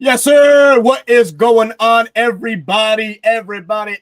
Yes, sir. What is going on, everybody? Everybody.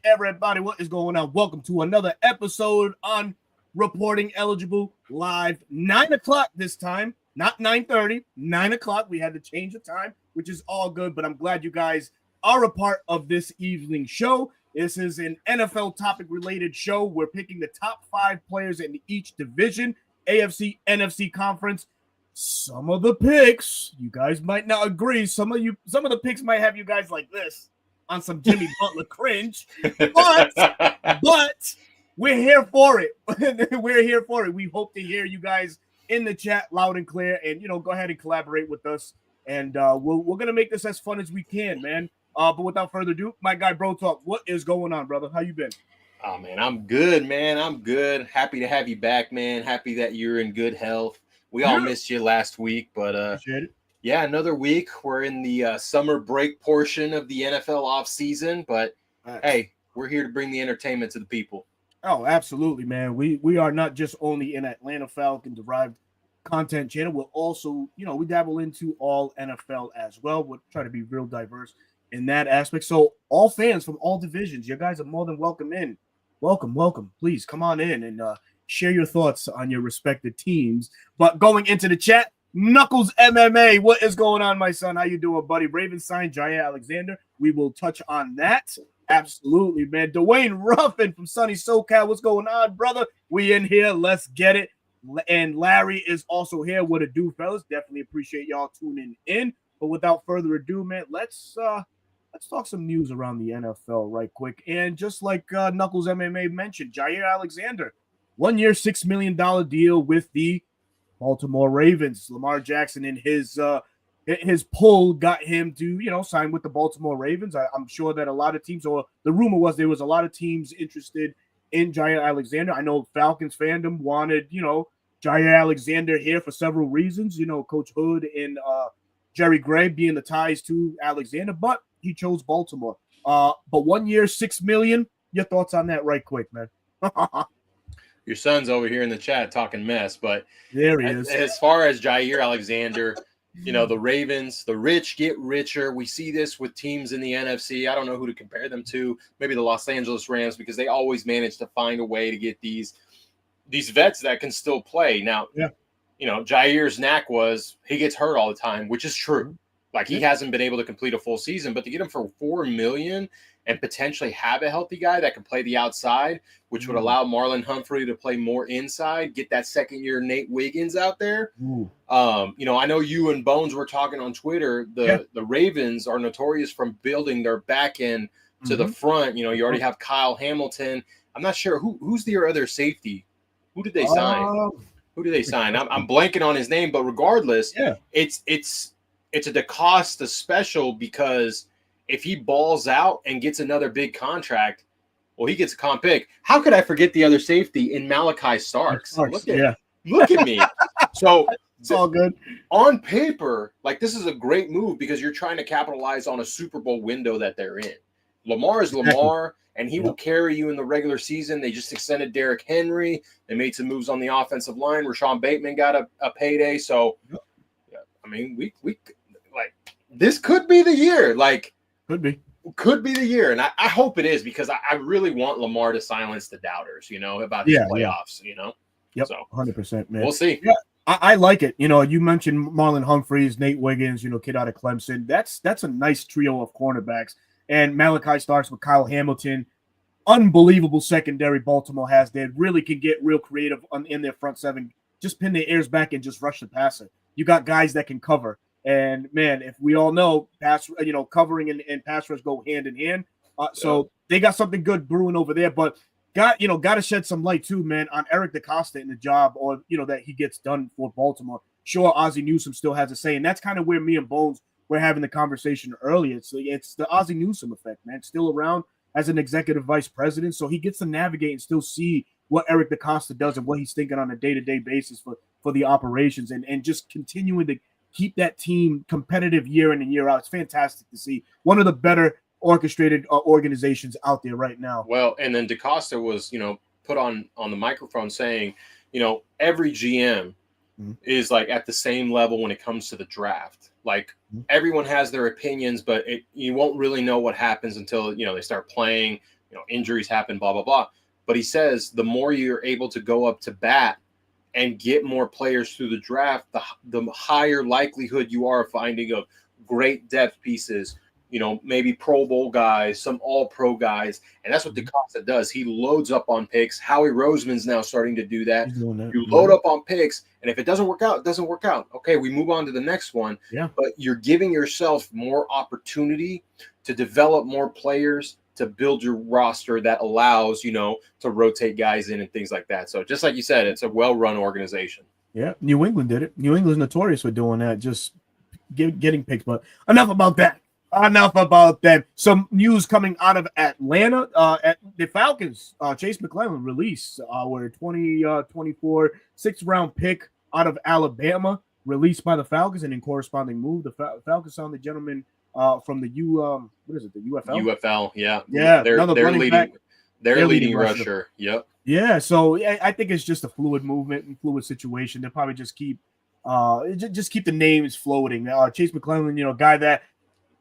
What is going on? Welcome to another episode on Reporting Eligible Live. 9 o'clock this time, not 9:30, 9 o'clock. We had to change the time, which is all good, but I'm glad you guys are a part of this evening show. This is an NFL topic related show. We're picking the top 5 players in each division, AFC, NFC conference. Some of the picks, you guys might not agree. Some of the picks might have you guys like this on some Jimmy Butler cringe, but we're here for it. We're here for it. We hope to hear you guys in the chat loud and clear, and go ahead and collaborate with us. And we're gonna make this as fun as we can, man. But without further ado, my guy Bro Talk, what is going on, brother? How you been? Oh man, I'm good, man. I'm good. Happy to have you back, man. Happy that you're in good health. We all missed you last week, but yeah, another week. We're in the summer break portion of the NFL offseason, but hey, we're here to bring the entertainment to the people. Oh, absolutely, man. We are not just only an Atlanta Falcon derived content channel. We'll also, we dabble into all NFL as well. We'll try to be real diverse in that aspect. So all fans from all divisions, you guys are more than welcome in. Welcome. Please come on in and share your thoughts on your respective teams. But going into the chat, Knuckles MMA, what is going on, my son? How you doing, buddy? Ravens signed Jaire Alexander. We will touch on that. Absolutely, man. Dwayne Ruffin from sunny SoCal. What's going on, brother? We in here. Let's get it. And Larry is also here. What it do, fellas? Definitely appreciate y'all tuning in. But without further ado, man, let's talk some news around the NFL right quick. And just like Knuckles MMA mentioned, Jaire Alexander, 1 year, $6 million deal with the Baltimore Ravens. Lamar Jackson in his pull got him to, sign with the Baltimore Ravens. I'm sure that a lot of teams, or the rumor was there was a lot of teams interested in Jaire Alexander. I know Falcons fandom wanted, Jaire Alexander here for several reasons. Coach Hood and Jerry Gray being the ties to Alexander, but he chose Baltimore. But 1 year, $6 million. Your thoughts on that right quick, man? Your son's over here in the chat talking mess, but there he is. As far as Jaire Alexander, the Ravens, the rich get richer. We see this with teams in the NFC. I don't know who to compare them to. Maybe the Los Angeles Rams, because they always manage to find a way to get these vets that can still play. Now, Jaire's knack was he gets hurt all the time, which is true. Like he hasn't been able to complete a full season, but to get him for $4 million and potentially have a healthy guy that can play the outside, which would allow Marlon Humphrey to play more inside, get that second-year Nate Wiggins out there. I know you and Bones were talking on Twitter. The Ravens are notorious from building their back end to the front. You already have Kyle Hamilton. I'm not sure who's their other safety. Who did they sign? Who did they sign? I'm blanking on his name, but regardless, it's a DeCosta special because if he balls out and gets another big contract, well, he gets a comp pick. How could I forget the other safety in Malachi Starks? Look at me. So it's all good. On paper, this is a great move because you're trying to capitalize on a Super Bowl window that they're in. Lamar is Lamar, and he will carry you in the regular season. They just extended Derrick Henry. They made some moves on the offensive line. Rashawn Bateman got a payday. So, I mean, we this could be the year. Could be the year. And I hope it is because I really want Lamar to silence the doubters, about these playoffs, Yep, so 100%, man. We'll see. Yeah, I like it. You mentioned Marlon Humphreys, Nate Wiggins, kid out of Clemson. That's a nice trio of cornerbacks. And Malachi Starks with Kyle Hamilton. Unbelievable secondary Baltimore has there. Really can get real creative in their front seven. Just pin their ears back and just rush the passer. You got guys that can cover. And man, if we all know covering and pass rush go hand in hand. So they got something good brewing over there, but got to shed some light too, man, on Eric DeCosta in the job or, that he gets done for Baltimore. Sure, Ozzie Newsome still has a say. And that's kind of where me and Bones were having the conversation earlier. It's the Ozzie Newsome effect, man. Still around as an executive vice president. So he gets to navigate and still see what Eric DeCosta does and what he's thinking on a day-to-day basis for the operations and just continuing to keep that team competitive year in and year out. It's fantastic to see. One of the better orchestrated organizations out there right now. Well, and then DeCosta was, put on the microphone saying, every GM is like at the same level when it comes to the draft. Like Mhm. everyone has their opinions, but you won't really know what happens until they start playing. Injuries happen, blah blah blah. But he says the more you're able to go up to bat and get more players through the draft, the higher likelihood you are of finding of great depth pieces. Maybe Pro Bowl guys, some All Pro guys, and that's what DaCosta does. He loads up on picks. Howie Roseman's now starting to do that. He's doing that. You load up on picks, and if it doesn't work out, it doesn't work out. Okay, we move on to the next one. Yeah. But you're giving yourself more opportunity to develop more players, to build your roster that allows, to rotate guys in and things like that. So just like you said, it's a well-run organization. Yeah, New England did it. New England's notorious for doing that, just getting picks. But enough about that. Enough about them. Some news coming out of Atlanta. At the Falcons, Chase McClellan released our 2024 sixth-round pick out of Alabama, released by the Falcons, and in corresponding move, the Falcons signed the gentleman from the the UFL? UFL, yeah. Yeah, They're leading rusher. rusher. Yep. Yeah, so I think it's just a fluid movement and fluid situation. They'll probably just keep the names floating. Chase McClellan, guy that,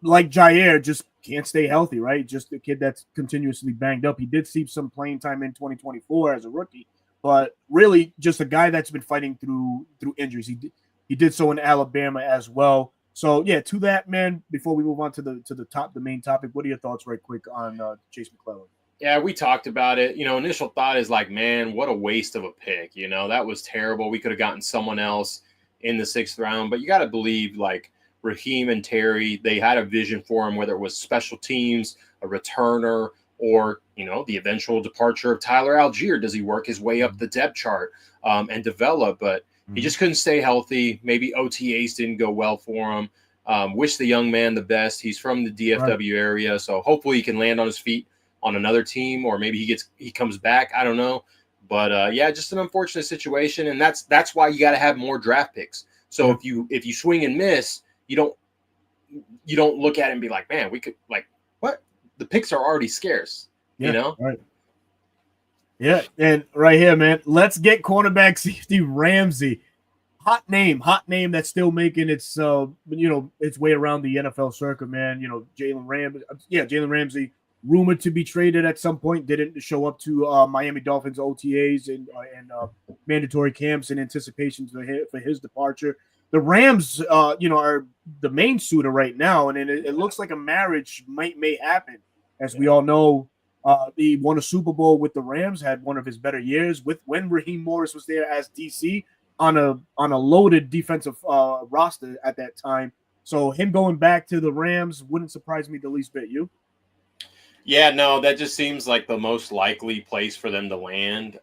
like Jair, just can't stay healthy, right? Just a kid that's continuously banged up. He did see some playing time in 2024 as a rookie, but really just a guy that's been fighting through injuries. He did so in Alabama as well. So yeah, to that, man. Before we move on to the main topic, what are your thoughts, right quick, on Chase McClellan? Yeah, we talked about it. Initial thought is like, man, what a waste of a pick. That was terrible. We could have gotten someone else in the sixth round, but you got to believe like Raheem and Terry, they had a vision for him, whether it was special teams, a returner, or, the eventual departure of Tyler Algier. Does he work his way up the depth chart and develop? But he just couldn't stay healthy. Maybe OTAs didn't go well for him. Wish the young man the best. He's from the DFW area, so hopefully he can land on his feet on another team, or maybe he comes back. I don't know. But yeah, just an unfortunate situation. And that's why you got to have more draft picks. So if you swing and miss, you don't look at it and be like, man, we could, like, what? The picks are already scarce, Right. Yeah, and right here, man, let's get cornerback safety Ramsey. Hot name that's still making its its way around the NFL circuit, man. Jalen Ramsey, rumored to be traded at some point, didn't show up to Miami Dolphins OTAs and mandatory camps in anticipation for his departure. The Rams, are the main suitor right now, and it looks like a marriage may happen. As we all know, he won a Super Bowl with the Rams, had one of his better years when Raheem Morris was there as DC on a loaded defensive roster at that time. So him going back to the Rams wouldn't surprise me the least bit. You? Yeah, no, that just seems like the most likely place for them to land.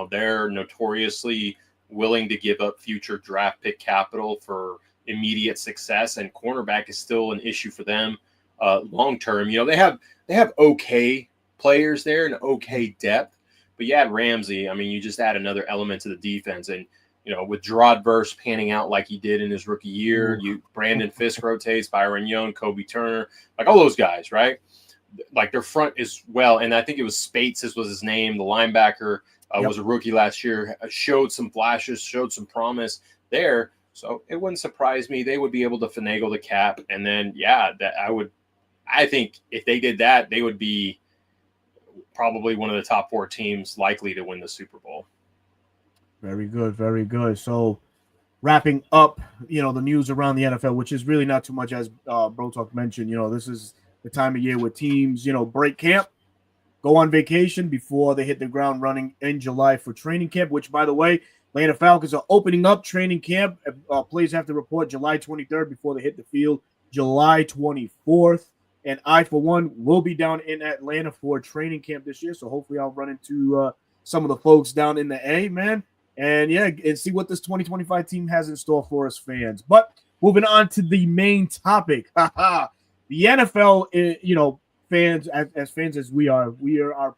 They're notoriously willing to give up future draft pick capital for immediate success, and cornerback is still an issue for them long term. They have okay players there and okay depth, but you add Ramsey, I mean, you just add another element to the defense. And with Gerard Verse panning out like he did in his rookie year, Brandon Fisk rotates, Byron Young, Kobe Turner, like all those guys, right? Like their front is well, and I think it was Spates was his name, the linebacker. Was a rookie last year, showed some flashes, showed some promise there. So it wouldn't surprise me. They would be able to finagle the cap. And then, I think if they did that, they would be probably one of the top 4 teams likely to win the Super Bowl. Very good. Very good. So wrapping up, the news around the NFL, which is really not too much, as Bro Talk mentioned. This is the time of year where teams, break camp, go on vacation before they hit the ground running in July for training camp, which, by the way, Atlanta Falcons are opening up training camp. Players have to report July 23rd before they hit the field July 24th. And I, for one, will be down in Atlanta for training camp this year. So hopefully I'll run into some of the folks down in the A, man. And see what this 2025 team has in store for us fans. But moving on to the main topic. The NFL, fans, as fans as we are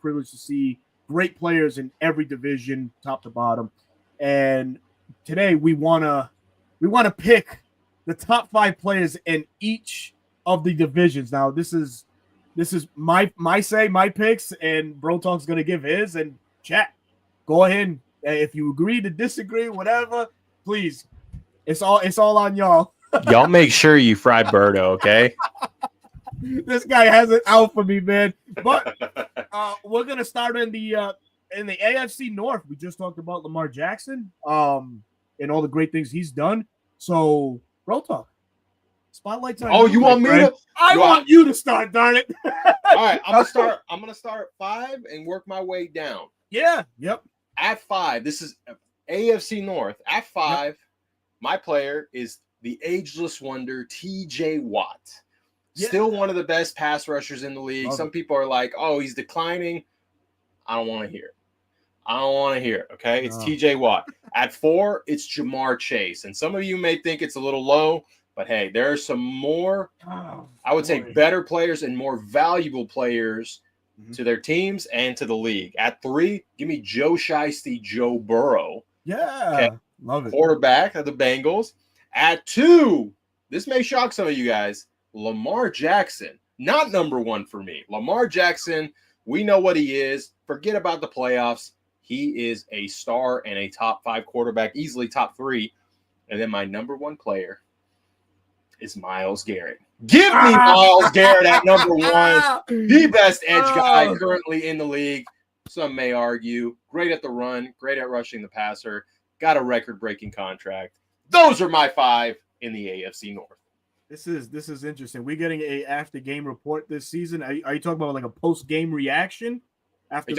privileged to see great players in every division, top to bottom. And today we wanna pick the top 5 players in each of the divisions. Now this is my picks, and Bro Talk's gonna give his. And chat, go ahead, if you agree to disagree, whatever, Please. It's all on y'all. Y'all make sure you fry Birdo, okay? This guy has it out for me, man. But we're gonna start in the AFC North. We just talked about Lamar Jackson, and all the great things he's done. So, bro, talk. Spotlight's on Oh, you want me friend. to? I want you to start, darn it. All right, I'm gonna start 5 and work my way down. Yeah. Yep. At 5, this is AFC North. At 5, my player is the ageless wonder TJ Watt. Yeah. Still one of the best pass rushers in the league. Love Some it. people are like, "Oh, he's declining." I don't want to hear it. I don't want to hear it. Okay, it's No. TJ Watt. At 4, it's Jamar Chase, and some of you may think it's a little low, but hey, there are some more. I would say better players and more valuable players to their teams and to the league. At 3, give me Joe Shiesty, Joe Burrow. Yeah. Okay. Love it. Quarterback of the Bengals. At 2, this may shock some of you guys, Lamar Jackson. Not number 1 for me. Lamar Jackson, we know what he is. Forget about the playoffs. He is a star and a top 5 quarterback, easily top 3. And then my number 1 player is Myles Garrett. Give me Myles Garrett at number 1. The best edge guy currently in the league. Some may argue. Great at the run, great at rushing the passer. Got a record-breaking contract. Those are my 5 in the AFC North. This is interesting. We're getting a after game report this season. Are you talking about like a post game reaction after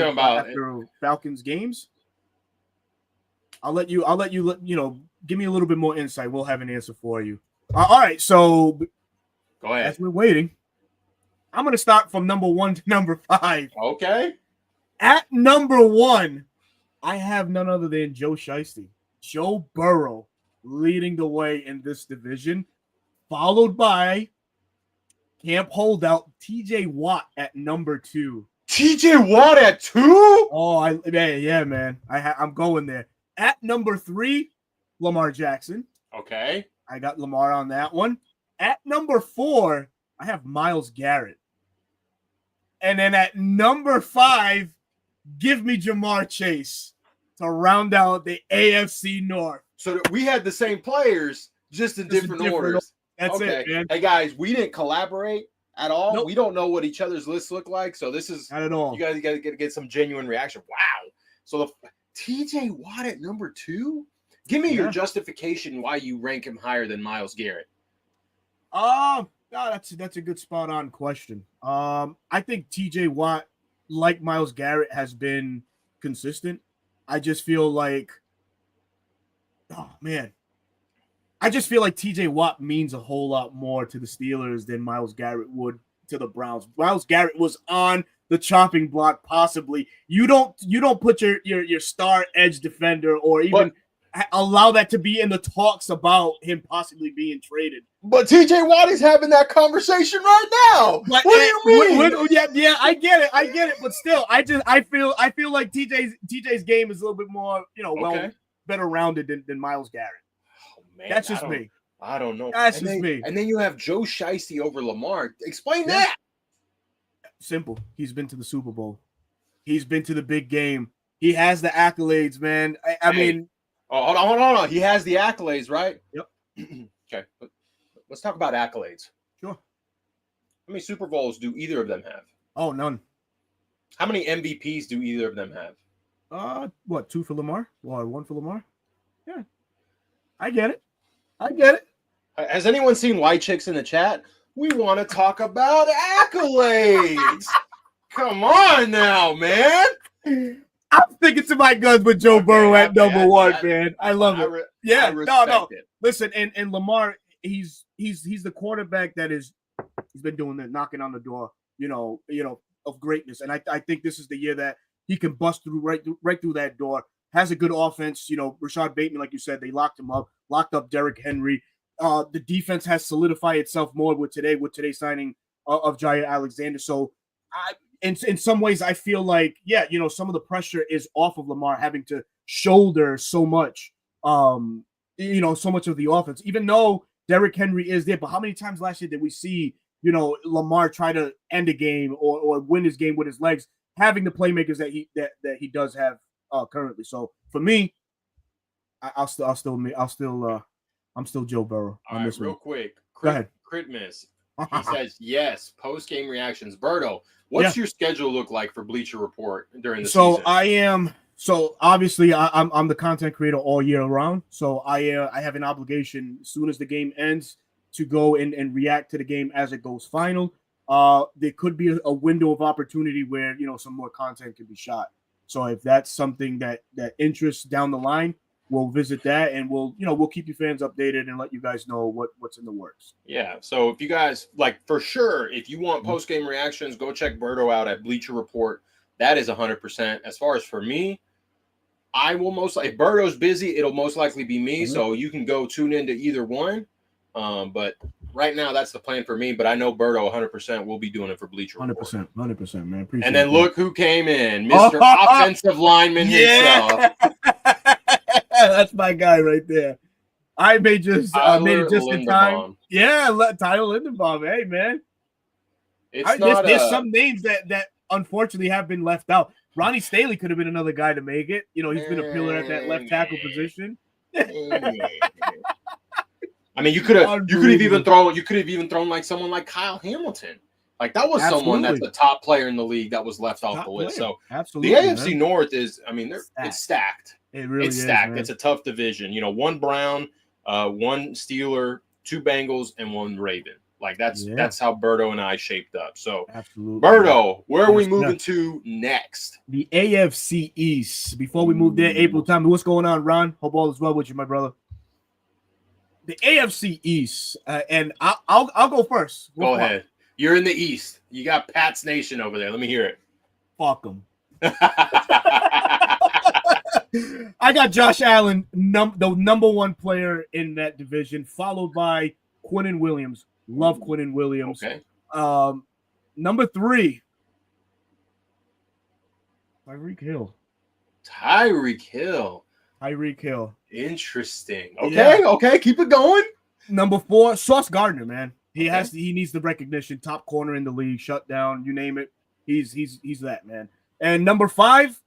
Falcons games? I'll let you give me a little bit more insight. We'll have an answer for you. All right, so go ahead. As we're waiting, I'm gonna start from number 1 to number 5. Okay. At number 1, I have none other than Joe Shiesty, Joe Burrow, leading the way in this division, followed by camp holdout TJ Watt at number 2. TJ Watt at 2? Oh, yeah, man. I'm going there. At number 3, Lamar Jackson. Okay. I got Lamar on that one. At number 4, I have Myles Garrett. And then at number 5, give me Jamar Chase to round out the AFC North. So we had the same players, just in different orders. That's it, man. Hey, guys, we didn't collaborate at all. Nope. We don't know what each other's lists look like. So this is not at all. You guys got to get some genuine reaction. Wow. So the TJ Watt at number 2? Give me your justification why you rank him higher than Myles Garrett. That's a good spot on question. I think TJ Watt, like Myles Garrett, has been consistent. I just feel like, I just feel like TJ Watt means a whole lot more to the Steelers than Myles Garrett would to the Browns. Myles Garrett was on the chopping block, possibly. You don't put your star edge defender or even allow that to be in the talks about him possibly being traded. But TJ Watt is having that conversation right now. What do you mean? Yeah, I get it. But still, I feel like TJ's game is a little bit more, better rounded than Myles Garrett. Oh, man, that's just me. I don't know. That's just me. And then you have Joe Shiesty over Lamar. Explain that. Simple. He's been to the Super Bowl. He's been to the big game. He has the accolades, man. I mean. Oh, hold on. He has the accolades, right? Yep. Okay. Let's talk about accolades. Sure. How many Super Bowls do either of them have? Oh, none. How many MVPs do either of them have? 2 for Lamar? 1 for Lamar? Yeah. I get it. Has anyone seen White Chicks in the chat? We want to talk about accolades. Come on now, man. I'm sticking to my guns with Joe Burrow at number 1, man. I love it. I respect it. Listen, and Lamar, he's the quarterback that he's been doing that, knocking on the door, of greatness. And I think this is the year that he can bust through right through that door. Has a good offense. Rashad Bateman, like you said, they locked up Derrick Henry. The defense has solidified itself more with today's signing of Jair Alexander. So in some ways, I feel like, some of the pressure is off of Lamar having to shoulder so much, so much of the offense, even though Derrick Henry is there. But how many times last year did we see, Lamar try to end a game or win his game with his legs, having the playmakers that he does have currently? So for me, I'm still Joe Burrow All on right, this real one. quick. Go ahead. Crit miss. He says yes. Post game reactions. Berto, what's your schedule look like for Bleacher Report during the So season? I am. So obviously, I'm the content creator all year round. So I have an obligation as soon as the game ends to go and react to the game as it goes final. There could be a window of opportunity where some more content can be shot. So if that's something that interests down the line, we'll visit that and we'll keep you fans updated and let you guys know what's in the works. Yeah. So if you guys for sure, if you want post game reactions, go check Berto out at Bleacher Report. That is 100%. As far as for me, I will if Berto's busy, it'll most likely be me. So you can go tune into either one. But right now, that's the plan for me. But I know Berto 100% will be doing it for Bleacher Report. 100%, man. Appreciate and then that. Look who came in, Mr. Offensive Lineman himself. That's my guy right there. I made just in time. Yeah, Tyler Linderbaum. Hey, man. There's some names that unfortunately have been left out. Ronnie Staley could have been another guy to make it. He's been a pillar at that left tackle position. I mean, you could have even thrown like someone like Kyle Hamilton. Like that was someone that's a top player in the league that was left off the list. So absolutely, the AFC North is, it's stacked. It really is stacked. Man. It's a tough division. One Brown, one Steeler, two Bengals, and one Raven. Like that's how Berto and I shaped up. So absolutely, Berto, where are we moving to next? The AFC East. Before we move there, April, tell me what's going on, Ron. Hope all is well with you, my brother. The AFC East, and I'll go first. Go ahead. You're in the East. You got Pat's Nation over there. Let me hear it. Fuck them. I got Josh Allen, the number one player in that division, followed by Quinnen Williams. Love Quinnen Williams. Okay. Number 3, Tyreek Hill. Tyreek Hill. Interesting. Okay. Keep it going. Number 4, Sauce Gardner, man. He needs the recognition. Top corner in the league, shut down, you name it. He's that, man. And number 5,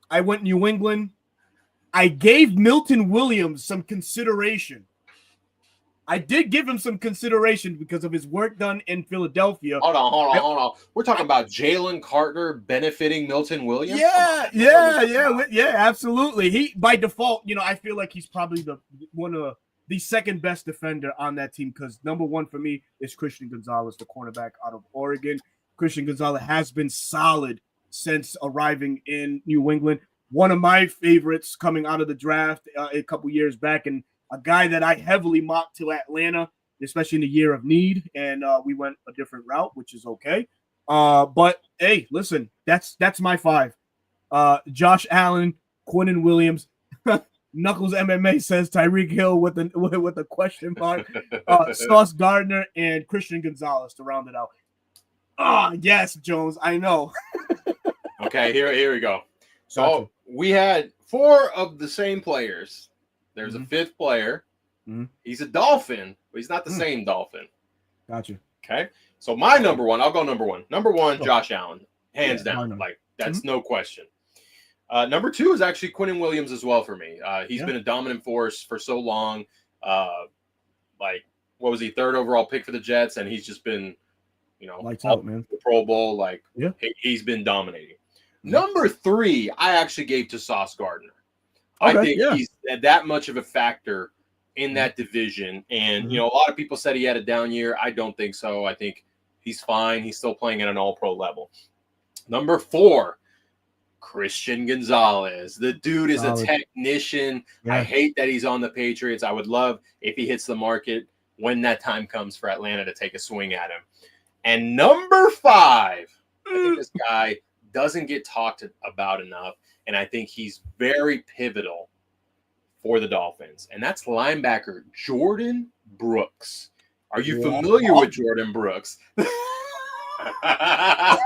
I went New England. I gave Milton Williams some consideration. I did give him some consideration because of his work done in Philadelphia. Hold on. We're talking about Jalen Carter benefiting Milton Williams? Yeah, absolutely. He, by default, I feel like he's probably the second best defender on that team because number 1 for me is Christian Gonzalez, the cornerback out of Oregon. Christian Gonzalez has been solid since arriving in New England. One of my favorites coming out of the draft a couple years back, and a guy that I heavily mocked to Atlanta, especially in the year of need, and we went a different route, which is okay. But hey, listen, that's my 5. Josh Allen, Quinnen Williams, Knuckles MMA says Tyreek Hill with a question mark, Sauce Gardner, and Christian Gonzalez to round it out. Yes, Jones, I know. Okay, here we go. So we had 4 of the same players. There's a 5th player. He's a Dolphin, but he's not the same Dolphin. Gotcha. Okay. So my number 1, I'll go number 1. Number 1, Josh Allen. Hands down. Like, that's no question. Number 2 is actually Quinnen Williams as well for me. He's been a dominant force for so long. What was he, 3rd overall pick for the Jets? And he's just been, lights out, man. The Pro Bowl. He's been dominating. Number 3, I actually gave to Sauce Gardner. I think he's that much of a factor in that division. And, a lot of people said he had a down year. I don't think so. I think he's fine. He's still playing at an all-pro level. Number 4, Christian Gonzalez. The dude is a technician. Yeah. I hate that he's on the Patriots. I would love if he hits the market when that time comes for Atlanta to take a swing at him. And number 5, I think this guy doesn't get talked about enough. And I think he's very pivotal for the Dolphins. And that's linebacker Jordan Brooks. Are you familiar with Jordan Brooks? Are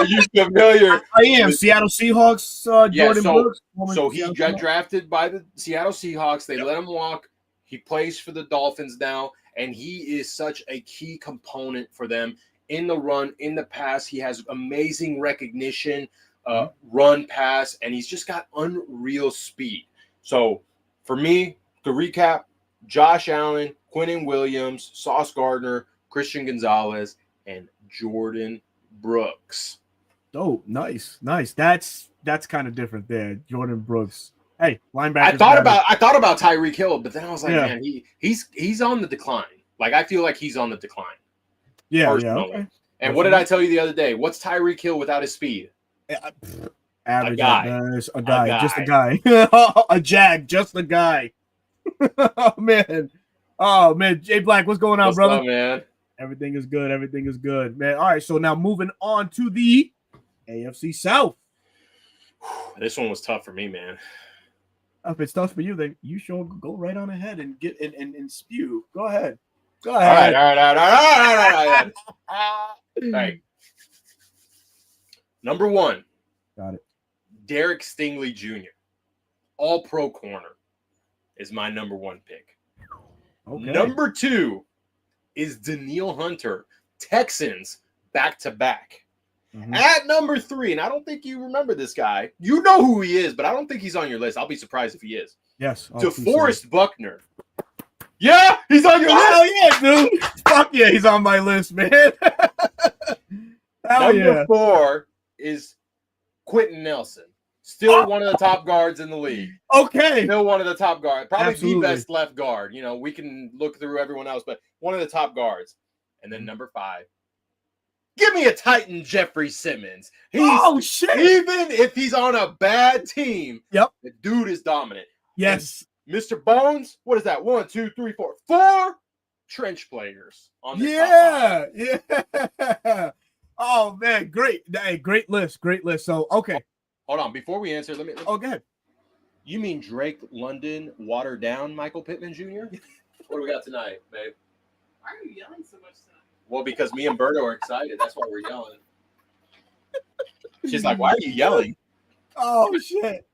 you familiar? I am. Seattle Seahawks, Jordan Brooks. So he got drafted by the Seattle Seahawks. They let him walk. He plays for the Dolphins now. And he is such a key component for them in the run, in the pass. He has amazing recognition. Run, pass, and he's just got unreal speed. So for me, to recap, Josh Allen, Quinnen Williams, Sauce Gardner, Christian Gonzalez, and Jordan Brooks. Oh, nice. That's kind of different there. Jordan Brooks. Hey, linebacker. I thought about Tyreek Hill, but then I was like, man, he's on the decline. Like, I feel like he's on the decline. Yeah, personally. Okay. And what did I tell you the other day? What's Tyreek Hill without his speed? Average, a guy, just a guy. A jag, just a guy. Oh man, Jay Black, what's going on, What's brother? up, man? Everything is good, man. All right, so now moving on to the AFC South. This one was tough for me, man. If it's tough for you, then you sure go right on ahead and get and spew. Go ahead. All right. All right. Number 1. Got it. Derek Stingley Jr., all-pro corner, is my number 1 pick. Okay. Number 2 is Danielle Hunter, Texans back-to-back. Mm-hmm. At number 3, and I don't think you remember this guy. You know who he is, but I don't think he's on your list. I'll be surprised if he is. Yes. DeForest Buckner. Yeah, he's on your list. Hell yeah, dude. Fuck yeah, he's on my list, man. Number 4 is Quentin Nelson. Still one of the top guards in the league. Okay. Still one of the top guards. Probably Absolutely. the best left guard. You know, we can look through everyone else, but one of the top guards. And then number 5. Give me a Titan Jeffrey Simmons. Shit. Even if he's on a bad team, Yep. The dude is dominant. Yes. And Mr. Bones, what is that? 1, 2, 3, 4. 4 trench players on this top 5. Yeah. Oh man, great. Hey, great list. So okay. Hold on. Before we answer, let me. Oh, go ahead. You mean Drake London watered down Michael Pittman Jr.? What do we got tonight, babe? Why are you yelling so much tonight? Well, because me and Berto are excited. That's why we're yelling. She's like, why are you yelling? Oh shit.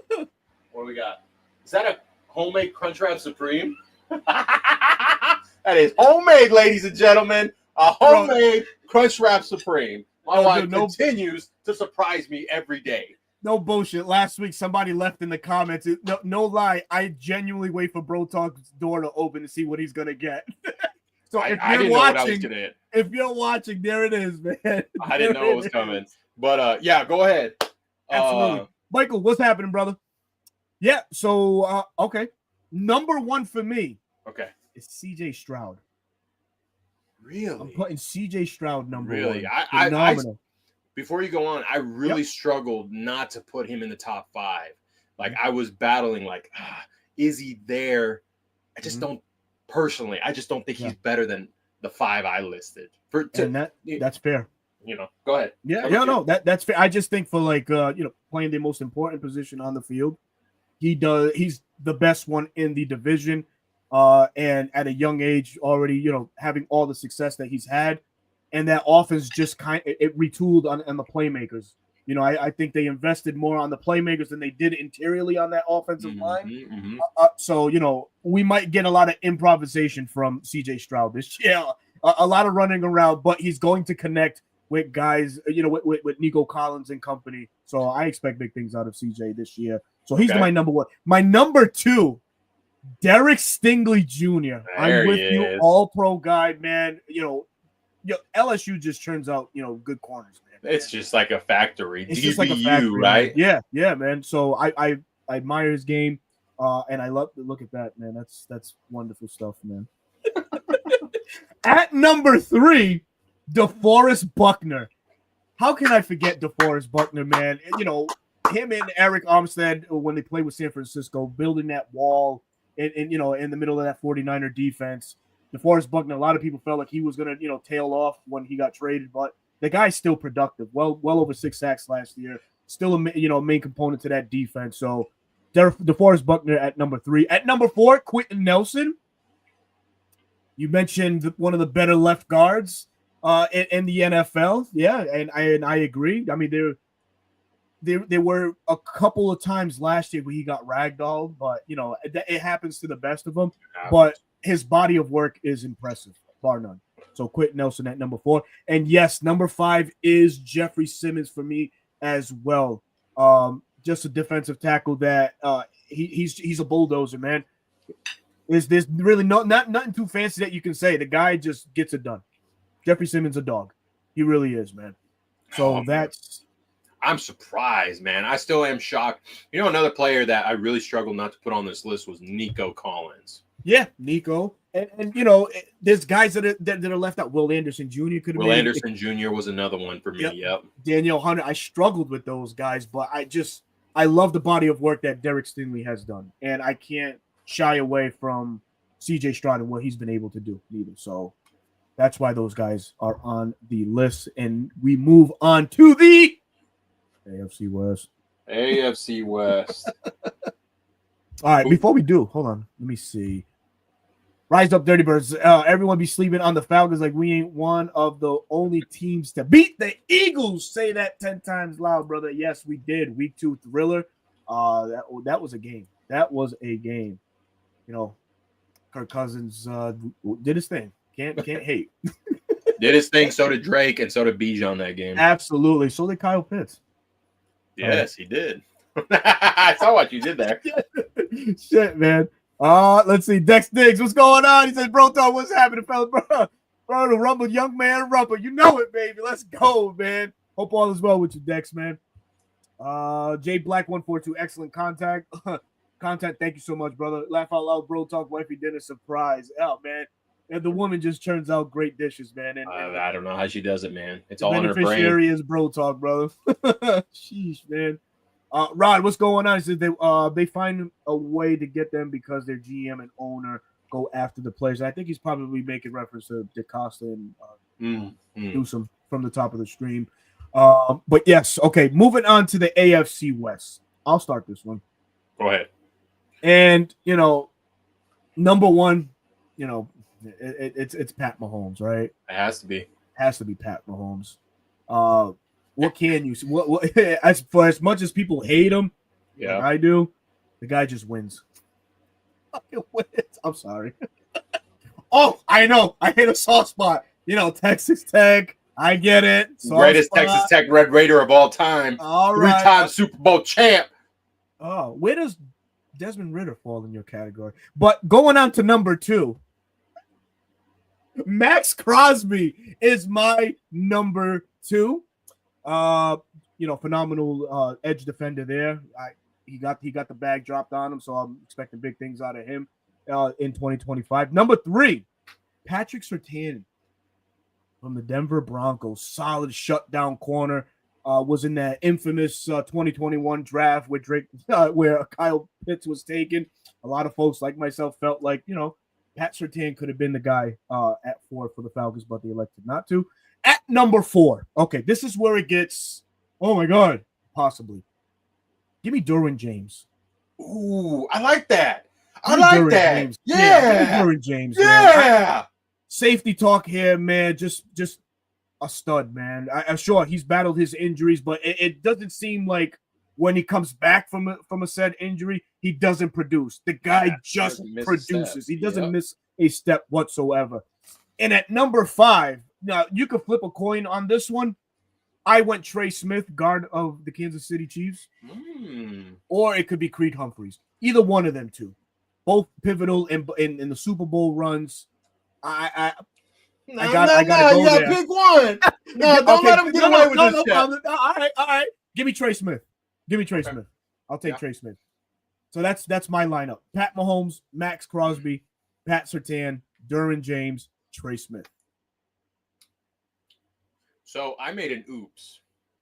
What do we got? Is that a homemade Crunchwrap Supreme? That is homemade, ladies and gentlemen. A homemade Crunchwrap Supreme. My wife continues to surprise me every day. No bullshit. Last week, somebody left in the comments. No lie. I genuinely wait for Bro Talk's door to open to see what he's gonna get. So if I you're didn't know what I was watching, gonna get. if you're watching, there it is, man. I didn't know it was coming. But yeah, go ahead. Absolutely. Michael, what's happening, brother? Yeah, so okay. Number 1 for me is CJ Stroud. Really? I'm putting CJ Stroud number 1. Really? Phenomenal. Before you go on, I really struggled not to put him in the top 5. Like, I was battling, like, is he there? I just don't, personally, I just don't think he's better than the 5 I listed. That's fair. You know, go ahead. That's fair. I just think for like playing the most important position on the field, he's the best one in the division. And at a young age already, having all the success that he's had, and that offense just it retooled on the playmakers. I think they invested more on the playmakers than they did interiorly on that offensive line. So, we might get a lot of improvisation from CJ Stroud this year, a lot of running around, but he's going to connect with guys, with Nico Collins and company. So I expect big things out of CJ this year. So he's my number 1. My number 2, Derek Stingley Jr. I'm with you, all-pro guy, man. LSU just turns out, good corners, man. It's just like a factory. It's just like a factory, right? Yeah, man. So I admire his game, and I love to look at that, man. That's wonderful stuff, man. At number 3, DeForest Buckner. How can I forget DeForest Buckner, man? Him and Eric Armstead, when they played with San Francisco, building that wall in the middle of that 49er defense. DeForest Buckner, a lot of people felt like he was going to, tail off when he got traded, but the guy's still productive. Well over 6 sacks last year. Still a main component to that defense. So DeForest Buckner at number 3. At number 4, Quentin Nelson. You mentioned one of the better left guards in the NFL. Yeah, and I agree. I mean, there were a couple of times last year where he got ragdolled, but it happens to the best of them. But his body of work is impressive, bar none. So Quentin Nelson at number 4. And yes, number 5 is Jeffrey Simmons for me as well. just a defensive tackle that he's a bulldozer, man. There's really nothing too fancy that you can say. The guy just gets it done. Jeffrey Simmons a dog. He really is, man. So I'm surprised, man. I still am shocked. You know, another player that I really struggled not to put on this list was Nico Collins. Yeah, Nico. And you know, there's guys that are left out. Will Anderson Jr. could have Will Anderson Jr. was another one for me. Yep. Danielle Hunter. I struggled with those guys, but I love the body of work that Derek Stingley has done. And I can't shy away from CJ Stroud and what he's been able to do neither. So that's why those guys are on the list. And we move on to the AFC West. AFC West. All right, before we do, hold on. Let me see. Rise up, Dirty Birds. Everyone be sleeping on the Falcons like we ain't one of the only teams to beat the Eagles. Say that 10 times loud, brother. Yes, we did. Week 2 thriller. That was a game. That was a game. You know, Kirk Cousins did his thing. Can't hate. Did his thing. So did Drake, and so did Bijan that game. Absolutely. So did Kyle Pitts. Yes, he did. I saw what you did there. Shit, man. Let's see. Dex Diggs, what's going on? He says, Bro Talk, what's happening, fella? Bro, the Rumble, young man, Rumble. You know it, baby. Let's go, man. Hope all is well with you, Dex, man. J Black 142, excellent content. Thank you so much, brother. Laugh out loud, Bro Talk, wifey dinner surprise. Oh, man. And the woman just turns out great dishes, man. And I don't know how she does it, man. It's all in her brain. Beneficiary is Bro Talk, brother. Sheesh, man. Rod, what's going on? He said they find a way to get them because their GM and owner go after the players. I think he's probably making reference to DeCosta and Newsom from the top of the stream. But yes, okay. Moving on to the AFC West. I'll start this one. Go ahead. And you know, number one, you know, it's Pat Mahomes, right? It has to be. Has to be Pat Mahomes. What can you see? What as much as people hate him, like I do, the guy just wins. I'm sorry. Oh, I know. I hit a soft spot. You know, Texas Tech. I get it. Greatest Texas Tech Red Raider of all time. All right. 3-time Super Bowl champ. Oh, where does Desmond Ridder fall in your category? But going on to number 2, Max Crosby is my number 2. You know, phenomenal edge defender there. He got the bag dropped on him, so I'm expecting big things out of him in 2025. Number 3, Patrick Surtain from the Denver Broncos. Solid shutdown corner. Was in that infamous 2021 draft where Kyle Pitts was taken. A lot of folks like myself felt like, you know, Pat Surtain could have been the guy at 4 for the Falcons, but they elected not to. At number 4, okay, this is where it gets, oh my God, possibly. Give me Derwin James. Ooh, I like that. I like that. James. Yeah. Derwin James. Yeah. Safety talk here, man. Just a stud, man. I'm sure he's battled his injuries, but it doesn't seem like when he comes back from a said injury, he doesn't produce. The guy just produces. He doesn't miss a step whatsoever. And at number 5, now you could flip a coin on this one. I went Trey Smith, guard of the Kansas City Chiefs, or it could be Creed Humphreys. Either one of them two, both pivotal in the Super Bowl runs. I gotta go you there. gotta pick one. No, don't let him get away with this shit. All right. Give me Trey Smith. Smith. I'll take Trey Smith. So that's my lineup: Pat Mahomes, Max Crosby, Pat Surtain, Derwin James, Trey Smith. So I made an oops.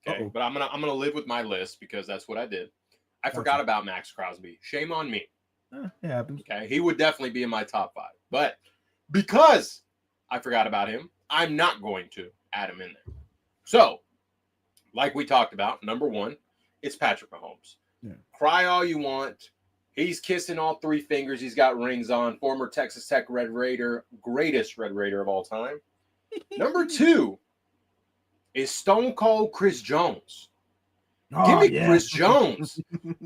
Okay, but I'm gonna live with my list because that's what I did. I forgot about Max Crosby. Shame on me. It happens. Okay, he would definitely be in my top 5, but because I forgot about him, I'm not going to add him in there. So, like we talked about, number 1, it's Patrick Mahomes. Yeah. Cry all you want. He's kissing all 3 fingers. He's got rings on. Former Texas Tech Red Raider, greatest Red Raider of all time. Number 2 is Stone Cold Chris Jones. Give me Chris Jones.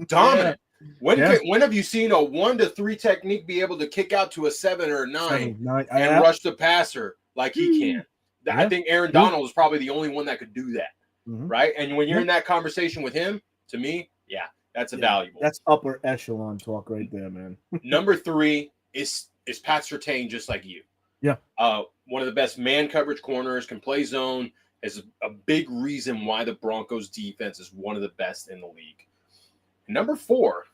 Dominant. When have you seen a 1-3 technique be able to kick out to a 7 or a 9 and rush the passer like he can? I think Aaron Donald is probably the only one that could do that, right? And when you're in that conversation with him, to me, That's Yeah, valuable. That's upper echelon talk right there, man. Number 3 is Pat Surtain, just like you. Yeah. One of the best man coverage corners, can play zone, is a big reason why the Broncos defense is one of the best in the league. Number 4,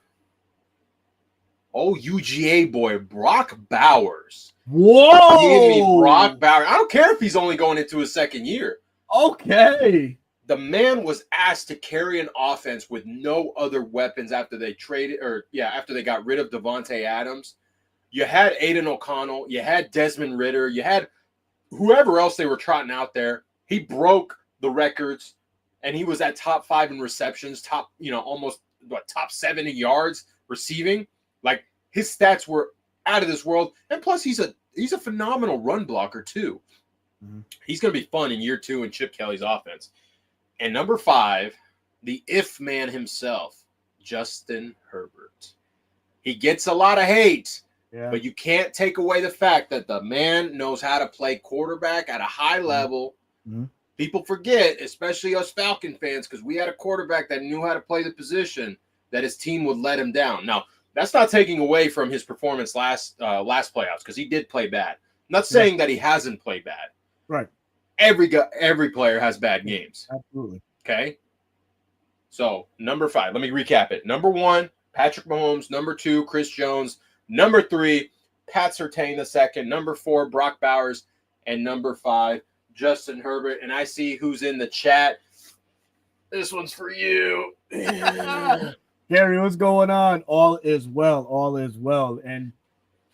UGA boy, Brock Bowers. Whoa! Give me Brock Bowers. I don't care if he's only going into his second year. Okay. The man was asked to carry an offense with no other weapons after they got rid of Devontae Adams. You had Aiden O'Connell, you had Desmond Ridder, you had whoever else they were trotting out there. He broke the records, and he was at top 5 in receptions, top 7 in yards receiving. Like, his stats were out of this world, and plus he's a phenomenal run blocker too. Mm-hmm. He's going to be fun in year 2 in Chip Kelly's offense. And number 5, the if man himself, Justin Herbert. He gets a lot of hate, but you can't take away the fact that the man knows how to play quarterback at a high level. Mm-hmm. People forget, especially us Falcon fans, because we had a quarterback that knew how to play the position, that his team would let him down. Now, that's not taking away from his performance last playoffs, because he did play bad. I'm not saying that he hasn't played bad. Right. Every player has bad games. Absolutely. Okay. So, number 5, let me recap it. Number 1, Patrick Mahomes. Number 2, Chris Jones. Number 3, Pat Surtain II. Number 4, Brock Bowers. And number 5, Justin Herbert. And I see who's in the chat. This one's for you. Gary, what's going on? All is well. All is well. And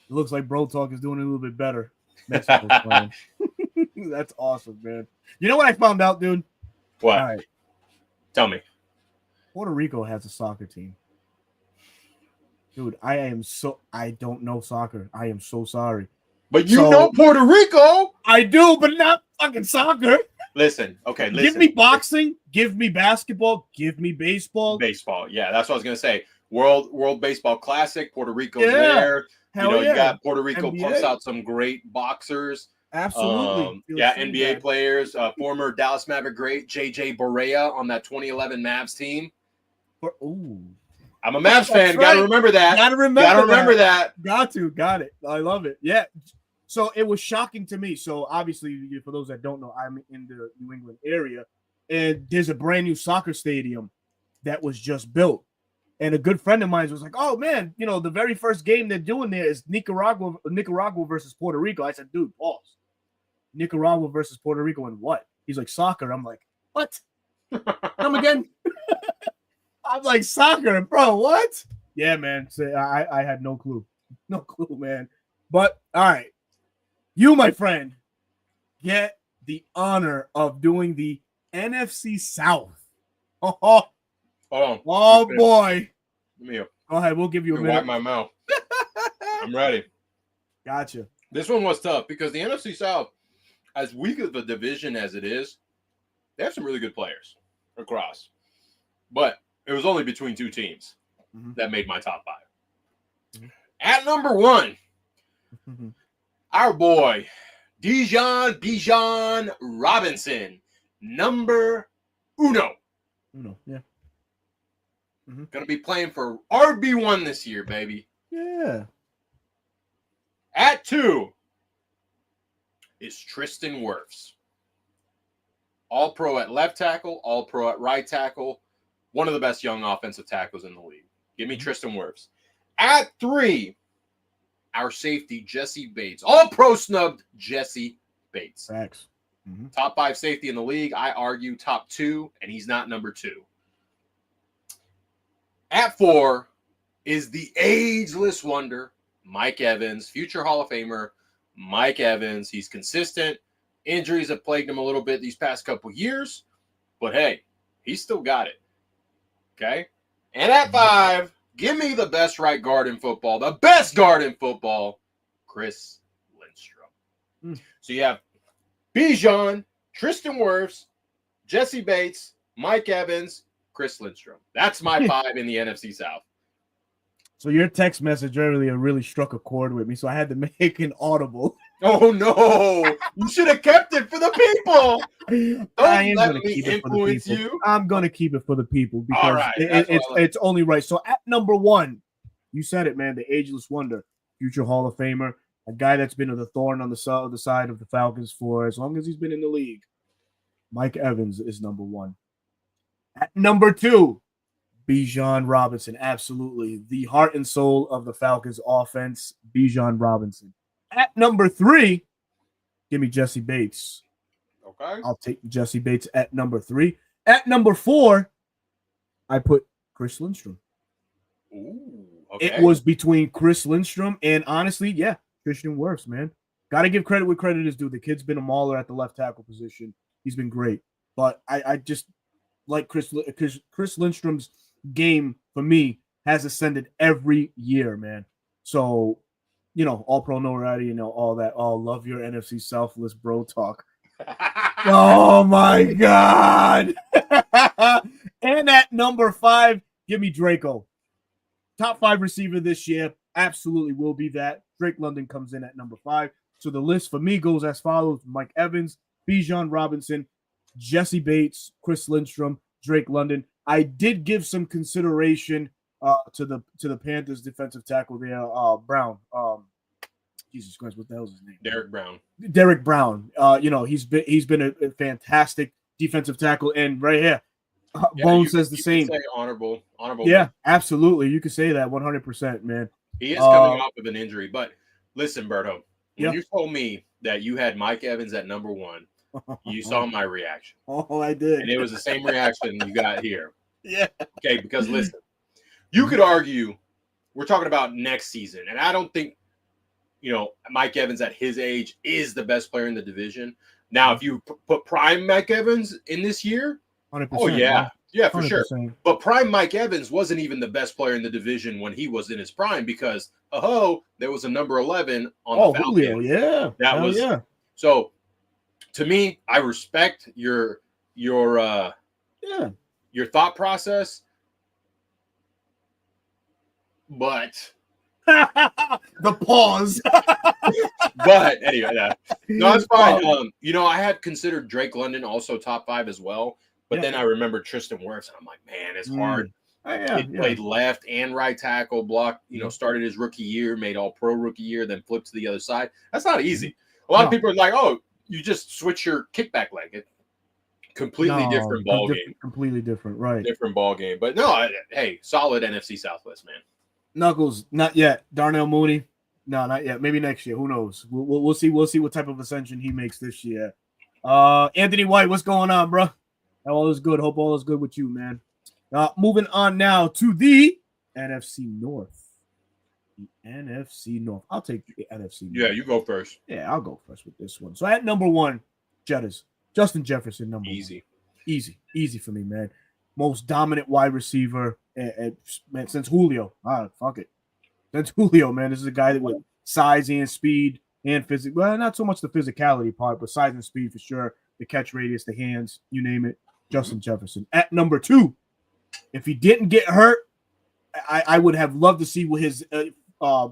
it looks like Bro Talk is doing a little bit better. That's awesome, man. You know what I found out, dude? What? All right. Tell me. Puerto Rico has a soccer team. Dude, I don't know soccer. I am so sorry. But you know Puerto Rico. I do, but not fucking soccer. Listen. Give me boxing. Give me basketball. Give me baseball. Baseball. Yeah, that's what I was going to say. World Baseball Classic. Puerto Rico's there. Hell you got Puerto Rico NBA. pumps out some great boxers. Absolutely. NBA players. Former Dallas Maverick great JJ Barea on that 2011 Mavs team. I'm a Mavs fan. Right. Gotta remember that. Gotta remember that. Got it. I love it. Yeah. So it was shocking to me. So obviously, for those that don't know, I'm in the New England area, and there's a brand new soccer stadium that was just built. And a good friend of mine was like, "Oh man, the very first game they're doing there is Nicaragua versus Puerto Rico." I said, "Dude, pause. Nicaragua versus Puerto Rico and what?" He's like, "Soccer." I'm like, "What? Come again?" I'm like, "Soccer, bro, what?" Yeah, man. So I had no clue. No clue, man. But all right. You, my friend, get the honor of doing the NFC South. Oh boy. Go ahead. We'll give you a minute. Wipe my mouth. I'm ready. Gotcha. This one was tough because the NFC South, as weak of a division as it is, they have some really good players across. But it was only between 2 teams that made my top 5. At number 1, our boy, Bijan Robinson, number 1. Yeah. Going to be playing for RB1 this year, baby. Yeah. At 2 is Tristan Wirfs. All-pro at left tackle, all-pro at right tackle. One of the best young offensive tackles in the league. Give me Tristan Wirfs. At 3, our safety, Jesse Bates. All-pro snubbed Jesse Bates. Facts. Top 5 safety in the league. I argue top 2, and he's not number 2. At 4 is the ageless wonder, Mike Evans, future Hall of Famer, Mike Evans. He's consistent. Injuries have plagued him a little bit these past couple years, but hey, he's still got it. Okay? And at 5, give me the best right guard in football, the best guard in football, Chris Lindstrom. So you have Bijan, Tristan Wirfs, Jesse Bates, Mike Evans, Chris Lindstrom. That's my 5 in the NFC South. So your text message really struck a chord with me, so I had to make an audible. Oh no! You should have kept it for the people. I Don't am let gonna me keep it for the influence people. you. I'm gonna keep it for the people because All right, that's what I like. it's only right. So at number one, you said it, man. The ageless wonder, future Hall of Famer, a guy that's been the thorn on the side of the Falcons for as long as he's been in the league. Mike Evans is number one. At number two, Bijan Robinson, absolutely the heart and soul of the Falcons offense. Bijan Robinson. At number three, give me Jesse Bates. Okay. I'll take Jesse Bates at number three. At number four, I put Chris Lindstrom. Ooh, okay. It was between Chris Lindstrom and honestly, yeah, Christian Wirfs, man. Got to give credit where credit is due. The kid's been a mauler at the left tackle position. He's been great. But I just like Chris Lindstrom's game for me has ascended every year, man. So, all pro notoriety, all that. Oh, love your NFC selfless bro talk. Oh my God. And at number five, give me Draco. Top 5 receiver this year. Absolutely will be that. Drake London comes in at number 5. So the list for me goes as follows: Mike Evans, Bijan Robinson, Jesse Bates, Chris Lindstrom, Drake London. I did give some consideration to the Panthers defensive tackle there, Brown. Jesus Christ, what the hell is his name? Derek Brown. He's been a fantastic defensive tackle, and right here, Bone says the same. Say honorable. Yeah, absolutely. You could say that 100%, man. He is coming off of an injury, but listen, Berto, when Yeah. you told me that you had Mike Evans at number 1, you saw my reaction, Oh, I did. and it was the same reaction you got here. Yeah. Okay, because listen, you could argue we're talking about next season, and I don't think Mike Evans at his age is the best player in the division. Now, if you put prime Mike Evans in this year, 100%. oh yeah, yeah, for 100%. sure. But prime Mike Evans wasn't even the best player in the division when he was in his prime because there was a number 11 on the Falcons. Julio, yeah, That hell was yeah. So to me, I respect your thought process, but the pause. but anyway, no, it's fine. I had considered Drake London also top 5 as well, but then I remembered Tristan Wirfs, and I'm like, man, it's hard. He played left and right tackle, blocked, started his rookie year, made all pro rookie year, then flipped to the other side. That's not easy. A lot of people are like, oh, you just switch your kickback leg. It's completely different ball game. Completely different, right. Different ball game. But no, hey, solid NFC Southwest, man. Knuckles, not yet. Darnell Mooney, no, not yet. Maybe next year. Who knows? We'll see. We'll see what type of ascension he makes this year. Anthony White, what's going on, bro? All is good. Hope all is good with you, man. Moving on now to the NFC North. The NFC North. I'll take the NFC North. Yeah, you go first. Yeah, I'll go first with this one. So at number 1, Jettas. Justin Jefferson, number 1. Easy for me, man. Most dominant wide receiver man, since Julio. Fuck it. Since Julio, man. This is a guy that with size and speed and physical. Well, not so much the physicality part, but size and speed for sure. The catch radius, the hands, you name it. Justin Jefferson. At number 2, if he didn't get hurt, I would have loved to see what his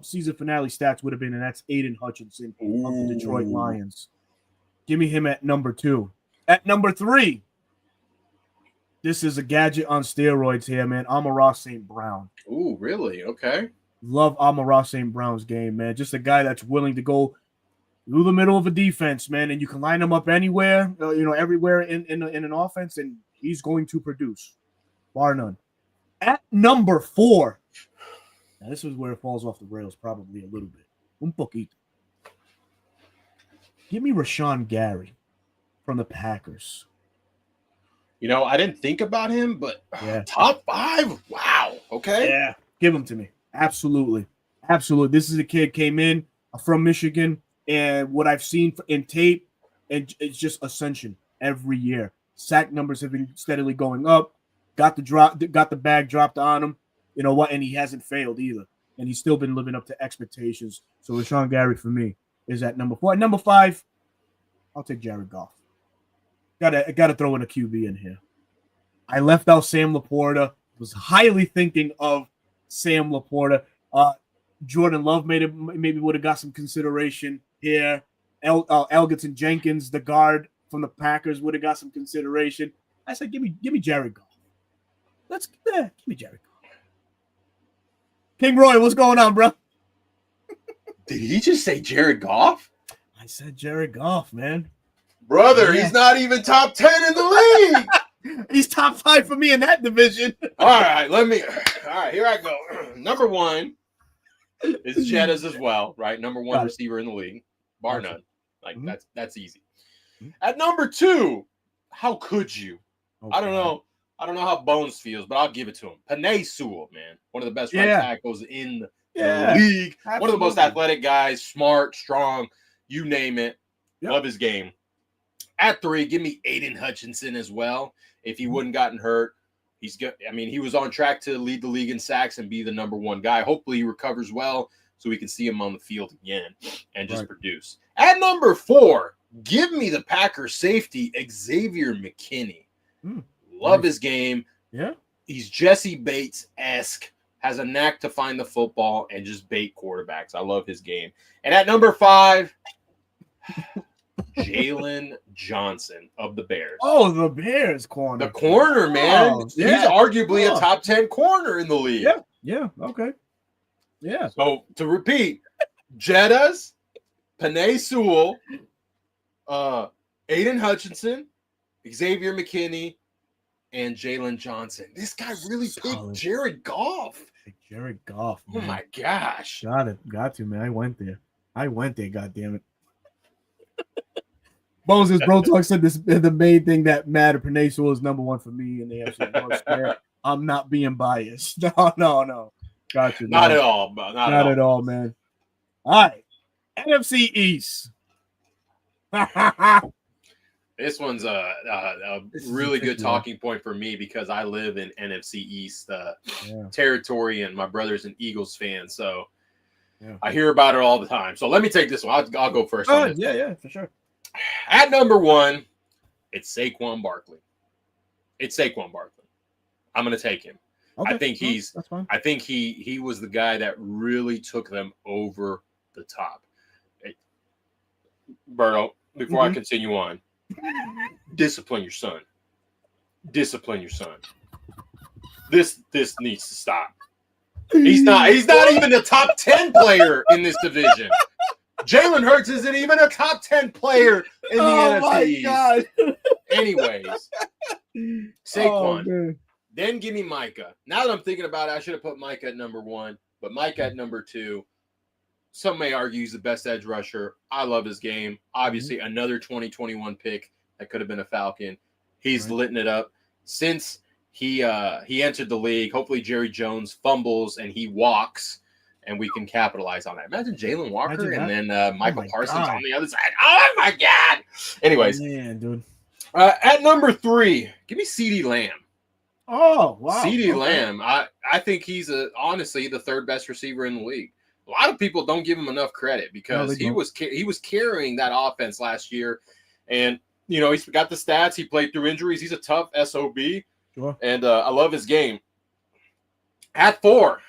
season finale stats would have been, and that's Aiden Hutchinson of the Detroit Lions. Give me him at number 2. At number 3, this is a gadget on steroids here, man. Amon-Ra St. Brown. Ooh, really? Okay. Love Amon-Ra St. Brown's game, man. Just a guy that's willing to go through the middle of a defense, man, and you can line him up anywhere, everywhere in an offense, and he's going to produce, bar none. At number 4, now this is where it falls off the rails probably a little bit. Un poquito. Give me Rashawn Gary from the Packers. I didn't think about him, but top 5? Wow. Okay. Yeah, give him to me. Absolutely. This is a kid came in from Michigan, and what I've seen in tape, and it's just ascension every year. Sack numbers have been steadily going up. Got the bag dropped on him. You know what? And he hasn't failed either. And he's still been living up to expectations. So Rashawn Gary for me is at number 4. At number 5, I'll take Jared Goff. Gotta throw in a QB in here. I left out Sam Laporta. Was highly thinking of Sam Laporta. Jordan Love maybe would have got some consideration here. Elgin Jenkins, the guard from the Packers, would have got some consideration. I said, give me Jared Goff. Give me Jared Goff. King Roy, what's going on, bro? Did he just say Jared Goff? I said Jared Goff, man. Brother, Yeah. he's not even top 10 in the league. He's top 5 for me in that division. All right, here I go. Number 1 is Jettas as well, right? Number 1 Got it. receiver in the league, bar Gotcha. none. Like Mhm. that's easy. Mhm. At number 2, how could you? I don't Okay. know. I don't know how Bones feels, but I'll give it to him. Panay Sewell, man. One of the best right Yeah. tackles in the Yeah, league. One of the most absolutely. athletic guys, smart, strong, you name it. Yep. Love his game. At 3, give me Aiden Hutchinson as well. If Mm-hmm. he wouldn't gotten hurt, he's good. I mean, he was on track to lead the league in sacks and be the number 1 guy. Hopefully he recovers well so we can see him on the field again and just Right. produce. At number 4, give me the Packers safety, Xavier McKinney. Mm. Love Nice. his game. Yeah. He's Jesse Bates-esque, has a knack to find the football and just bait quarterbacks. I love his game. And at number 5, Jalen Johnson of the Bears. Oh, the Bears corner. The corner, man. Oh, He's yeah. arguably Oh. a top 10 corner in the league. Yeah. Yeah. Okay. Yeah. So to repeat, Jettas, Panay Sewell, Aiden Hutchinson, Xavier McKinney, and Jalen Johnson. This guy really Solid. picked Jared Goff. Jared Goff. Oh Man. my gosh. Got to, man. I went there. God damn it. Bones' Bro Talk said this the main thing that mattered. Panay Sewell is number 1 for me in the AFC North. Square. I'm not being biased. No. Got you. Not no. at all, bro. Not At all, man. All right. NFC East. This one's a This is really a good tricky one. talking point for me because I live in NFC East Yeah. territory and my brother's an Eagles fan. So Yeah. I hear about it all the time. So let me take this one. I'll go first. on this. Yeah, for sure. At number 1, it's Saquon Barkley. I'm going to take him. Okay. think he's- that's fine. I think he was the guy that really took them over the top. Berto, before I Mhm. continue on, discipline your son. This needs to stop. He's not even a top 10 player in this division. Jalen Hurts isn't even a top 10 player in the Oh my NFC. god. Anyways, Saquon. Oh, man. Then give me Micah. Now that I'm thinking about it, I should have put Micah at number 1, but Micah at number 2. Some may argue he's the best edge rusher. I love his game. Obviously, another 2021 pick that could have been a Falcon. He's Right. litting it up since he entered the league. Hopefully, Jerry Jones fumbles and he walks, and we can capitalize on that. Imagine Jalen Walker Imagine and then Michael my Parsons God. on the other side. Oh my God! Anyways, Man, dude. at number 3, give me CeeDee Lamb. Oh, wow. CeeDee Okay. Lamb, I think he's honestly the 3rd best receiver in the league. A lot of people don't give him enough credit because they he was carrying that offense last year, and he's got the stats. He played through injuries. He's a tough SOB, Sure. and I love his game. At 4,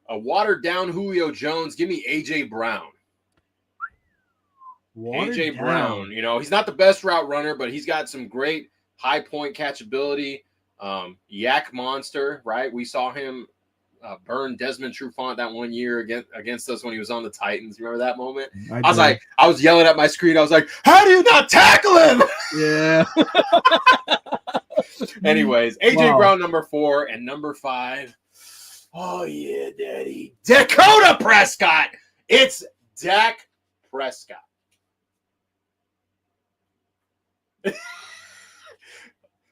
a watered down Julio Jones. Give me AJ Brown. Watered AJ down. Brown, he's not the best route runner, but he's got some great high point catchability. Yak monster, right? We saw him burn Desmond Trufant that one year against us when he was on the Titans. Remember that moment? I was yelling at my screen. I was like, "How do you not tackle him?" yeah. Anyways, AJ Wow. Brown number 4 and number 5. Oh yeah, Daddy, Dakota Prescott. It's Dak Prescott.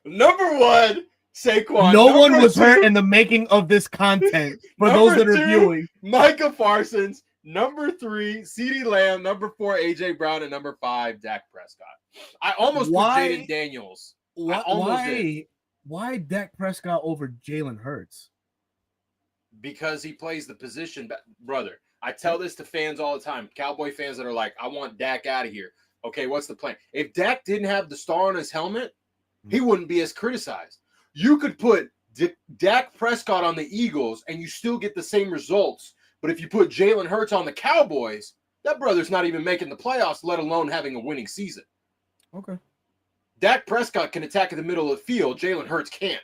Number 1, Saquon. No one Number was 2, hurt in the making of this content for those that Number are 2, viewing. Micah Parsons. Number 3, CeeDee Lamb. Number 4, AJ Brown. And number 5, Dak Prescott. I almost Why? put Jaden Daniels. Why Dak Prescott over Jalen Hurts? Because he plays the position, brother. I tell this to fans all the time, Cowboy fans that are like, I want Dak out of here. Okay, what's the plan? If Dak didn't have the star on his helmet, he wouldn't be as criticized. You could put Dak Prescott on the Eagles and you still get the same results. But if you put Jalen Hurts on the Cowboys, That brother's not even making the playoffs, let alone having a winning season. Okay. Dak Prescott can attack in the middle of the field. Jalen Hurts can't.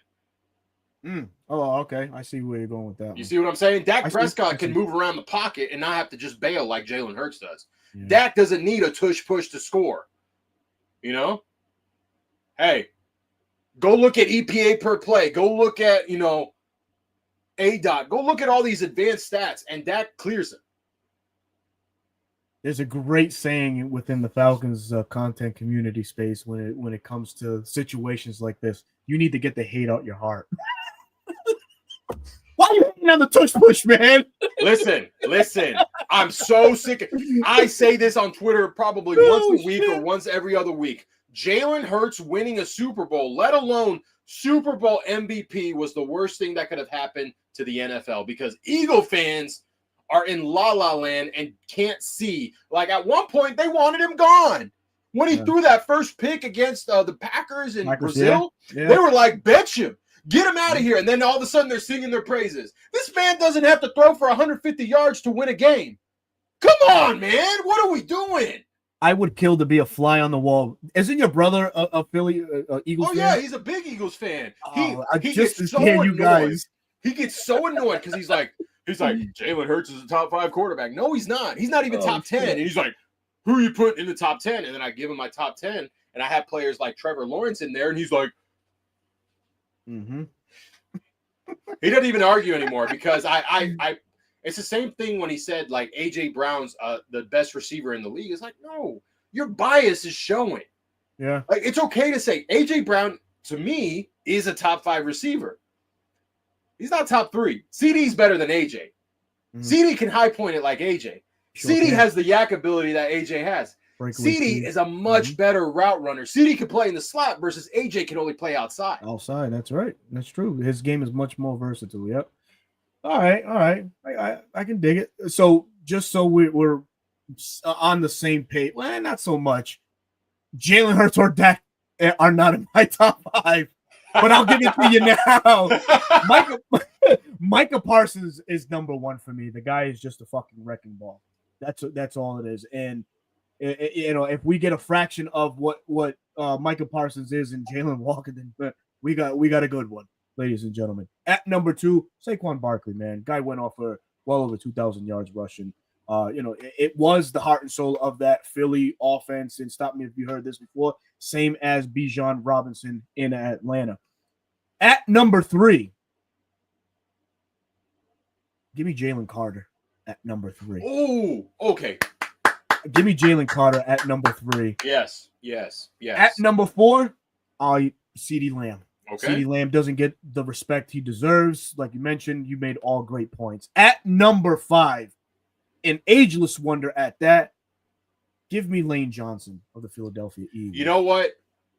Oh, okay. I see where you're going with that. You one. see what I'm saying? Dak I see. Prescott can move around the pocket and not have to just bail like Jalen Hurts does. Yeah. Dak doesn't need a tush push to score. You know? Hey, go look at EPA per play. Go look at, ADOT. Go look at all these advanced stats, and Dak clears it. There's a great saying within the Falcons content community space when it comes to situations like this. You need to get the hate out your heart. Why are you hating on the tush push, man? Listen. I'm so sick. I say this on Twitter probably once a week or once every other week. Jalen Hurts winning a Super Bowl, let alone Super Bowl MVP, was the worst thing that could have happened to the NFL because Eagle fans are in la-la land and can't see. Like, at one point, they wanted him gone. When he threw that first pick against the Packers in Brazil, they were like, "Bet you. Get him out of here." And then all of a sudden, they're singing their praises. This man doesn't have to throw for 150 yards to win a game. Come on, man. What are we doing? I would kill to be a fly on the wall. Isn't your brother a Philly Eagles fan? Yeah, he's a big Eagles fan. He gets so annoyed. You guys. He gets so annoyed because he's like, Jalen Hurts is a top 5 quarterback. No, he's not. He's not even top 10. And he's like, who are you putting in the top 10? And then I give him my top 10, and I have players like Trevor Lawrence in there, and he's like, he doesn't even argue anymore because I it's the same thing when he said like AJ Brown's the best receiver in the league. It's like, no, your bias is showing. Yeah. Like, it's okay to say AJ Brown to me is a top 5 receiver. He's not top 3. CD's better than AJ. CD can high point it like AJ. CD has the yak ability that AJ has. CD is a much better route runner. CD can play in the slot versus AJ can only play outside. Outside, that's right. That's true. His game is much more versatile. Yep. All right. I can dig it. So just so we're on the same page. Well, not so much. Jalen Hurts or Dak are not in my top 5, but I'll give it to you now. Micah Parsons is number 1 for me. The guy is just a fucking wrecking ball. That's all it is. And if we get a fraction of what Micah Parsons is in Jalen Walker, then we got a good one, ladies and gentlemen. At number 2, Saquon Barkley, man. Guy went off for well over 2,000 yards rushing. It was the heart and soul of that Philly offense. And stop me if you heard this before. Same as Bijan Robinson in Atlanta. At number 3, give me Jalen Carter at number 3. Oh, okay. Give me Jalen Carter at number 3. Yes. At number 4, CeeDee Lamb. Okay. CeeDee Lamb doesn't get the respect he deserves. Like you mentioned, you made all great points. At number 5, an ageless wonder at that, give me Lane Johnson of the Philadelphia Eagles. You know what?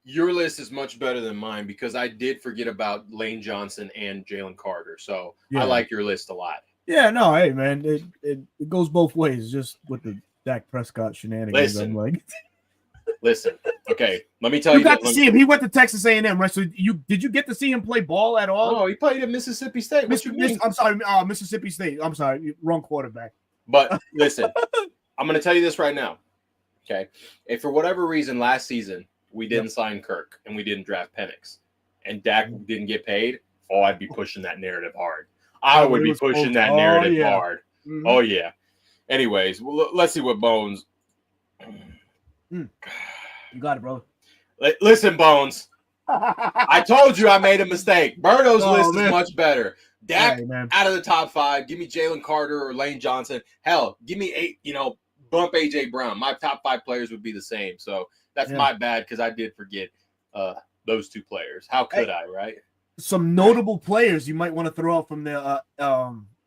Your list is much better than mine because I did forget about Lane Johnson and Jalen Carter. So I like your list a lot. Yeah, no, hey, man, it goes both ways. Just with the Dak Prescott shenanigans. Listen. Okay, let me tell you. You got to see him. He went to Texas A&M, right? So did you get to see him play ball at all? Oh, he played at Mississippi State. I'm sorry, Mississippi State. I'm sorry, wrong quarterback. But listen, I'm going to tell you this right now. Okay, if for whatever reason last season we didn't sign Kirk and we didn't draft Penix, and Dak didn't get paid, I'd be pushing that narrative hard. I would be pushing that narrative hard. Mm-hmm. Oh yeah. Anyways, let's see what Bones. You got it, brother. Listen, Bones. I told you I made a mistake. Berto's list is much better. Dak out of the top 5. Give me Jalen Carter or Lane Johnson. Hell, give me 8. Bump AJ Brown. My top 5 players would be the same. So that's my bad because I did forget those 2 players. How could I, right? Some notable players you might want to throw out from the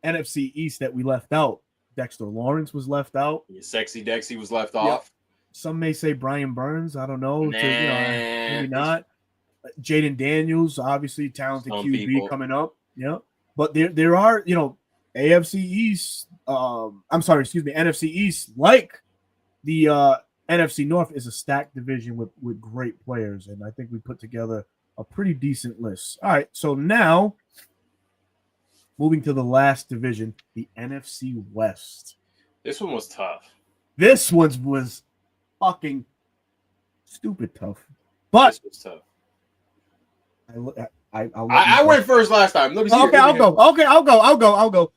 NFC East that we left out. Dexter Lawrence was left out. Sexy Dexy was left off. Some may say Brian Burns. I don't know. Maybe not. Jaden Daniels, obviously talented QB coming up. Yeah. But there are, AFC East. NFC East, like the NFC North, is a stacked division with great players. And I think we put together a pretty decent list. All right. So now moving to the last division, the NFC West. This one was tough. This one was fucking stupid tough. But This was tough. I'll let I you go. went first last time. Let me see. Okay, I'll go. Okay, I'll go.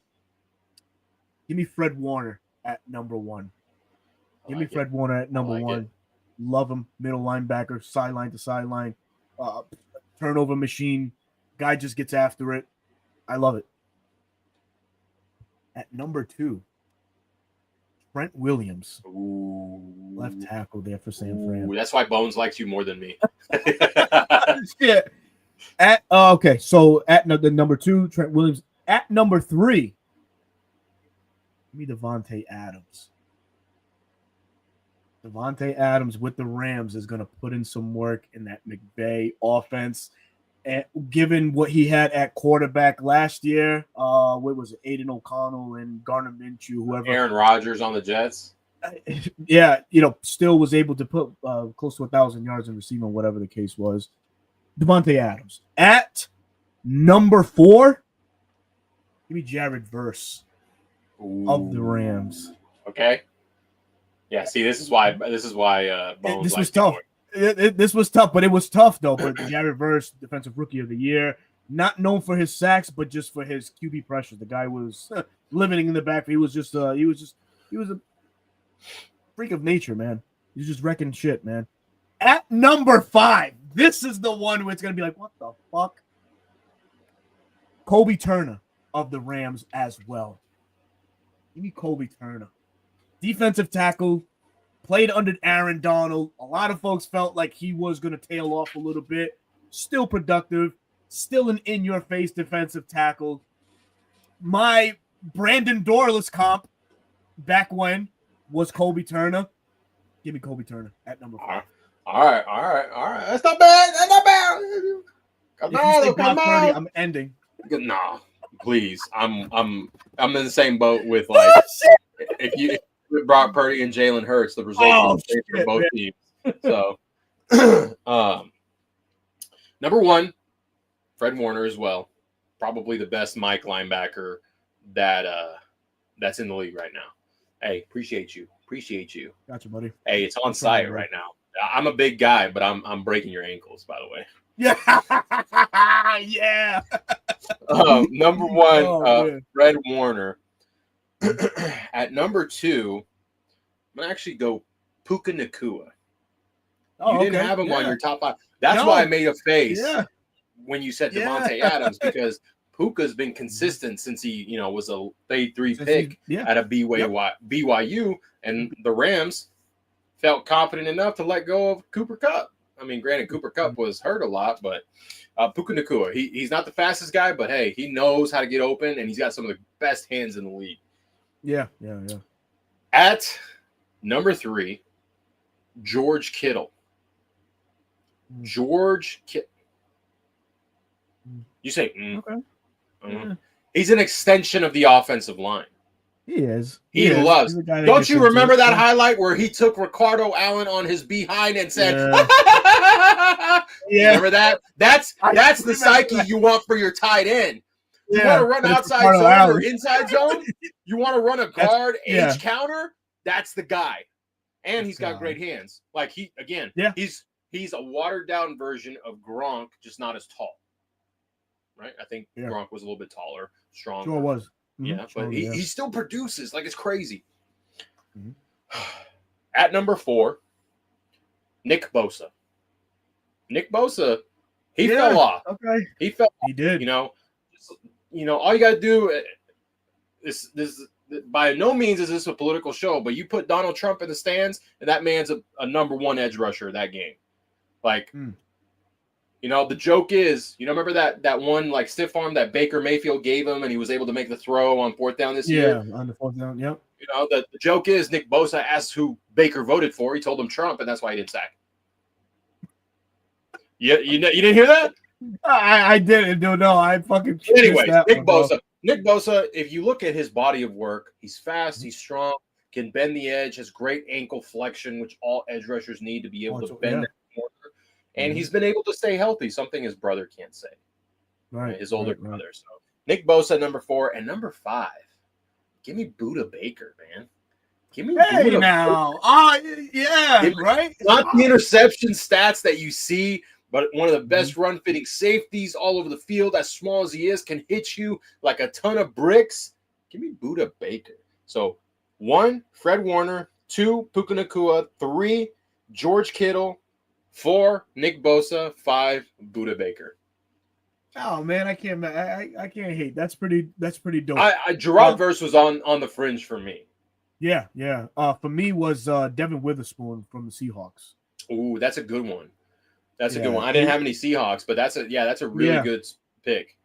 Give me Fred Warner at number 1. Give me Fred Warner at number 1. Love him. Middle linebacker, sideline to sideline, turnover machine. Guy just gets after it. I love it. At number 2, Trent Williams, left tackle there for San Fran. That's why Bones likes you more than me. Yeah. Okay, so at the number 2, Trent Williams. At number 3, give me Devontae Adams. Devontae Adams with the Rams is going to put in some work in that McVay offense. And given what he had at quarterback last year, what was it, Aiden O'Connell and Gardner Minshew, whoever. Aaron Rodgers on the Jets. Yeah, still was able to put close to 1,000 yards in receiving, whatever the case was. Devontae Adams. At number 4, give me Jared Verse of the Rams. Okay. Yeah, see, this is why Bones This was likes tough. you more. This was tough, but it was tough though. But Jared Verse, defensive rookie of the year, not known for his sacks, but just for his QB pressure. The guy was living in the back. He was a freak of nature, man. He was just wrecking shit, man. At number 5, this is the one where it's gonna be like, what the fuck? Kobe Turner of the Rams as well. Give me Kobe Turner, defensive tackle. Played under Aaron Donald. A lot of folks felt like he was going to tail off a little bit. Still productive. Still an in-your-face defensive tackle. My Brandon Dorless comp back when was Kobe Turner. Give me Kobe Turner at number 5. All right. That's not bad. Come If you say on. Brock Purdy, I'm ending. No, please. I'm in the same boat with like if you with Brock Purdy and Jalen Hurts, the result was the same for both teams. So, number 1, Fred Warner as well. Probably the best Mike linebacker that's in the league right now. Hey, appreciate you. Gotcha, buddy. Hey, it's on site right now. I'm a big guy, but I'm breaking your ankles, by the way. Yeah, yeah. Number 1, Oh, Fred Warner. At number 2, I'm gonna actually go Puka Nacua. You didn't have him on your top 5. That's why I made a face when you said Devontae Adams, because Puka's been consistent since he, was a day 3 pick at a BYU, and the Rams felt confident enough to let go of Cooper Kupp. I mean, granted, Cooper Kupp was hurt a lot, but Puka Nacua, he's not the fastest guy, but hey, he knows how to get open, and he's got some of the best hands in the league. Yeah. At number 3, George Kittle. You say, Okay. He's an extension of the offensive line. He is. He loves. Don't you remember that highlight where he took Ricardo Allen on his behind and said, Yeah. Remember that? That's the psyche you want for your tight end. You want to run outside zone or inside zone? You want to run a guard H counter? That's the guy. And he's got great hands. Like he's a watered down version of Gronk, just not as tall. Right? I think Gronk was a little bit taller, stronger. Sure was. Yeah, but he still produces like it's crazy. Mm-hmm. At number 4, Nick Bosa. Nick Bosa, he fell off. Okay. He did. All you got to do is this. By no means is this a political show, but you put Donald Trump in the stands, and that man's a number 1 edge rusher of that game. Like, the joke is, remember that one like stiff arm that Baker Mayfield gave him, and he was able to make the throw on 4th down this year. Yeah, on the 4th down. Yep. The joke is Nick Bosa asked who Baker voted for. He told him Trump, and that's why he didn't sack. You didn't hear that? I didn't. No, I fucking. Anyway, Nick Bosa. Nick Bosa, if you look at his body of work, he's fast, he's strong, can bend the edge, has great ankle flexion, which all edge rushers need to be able to bend that corner. And he's been able to stay healthy, something his brother can't say. Right. His older brother. So Nick Bosa, number 4. And number 5, give me Buda Baker, man. Give me Hey Buda now. Yeah, Baker. right? Not the interception stats that you see, but one of the best run fitting safeties all over the field, as small as he is, can hit you like a ton of bricks. Give me Buda Baker. So 1, Fred Warner, 2, Puka Nacua, 3, George Kittle, 4, Nick Bosa, 5, Buda Baker. Oh man, I can't hate. That's pretty dope. Gerard Verse was on the fringe for me. Yeah. For me was Devin Witherspoon from the Seahawks. Ooh, that's a good one. That's a Yeah. good one. I didn't have any Seahawks, but that's a really good pick.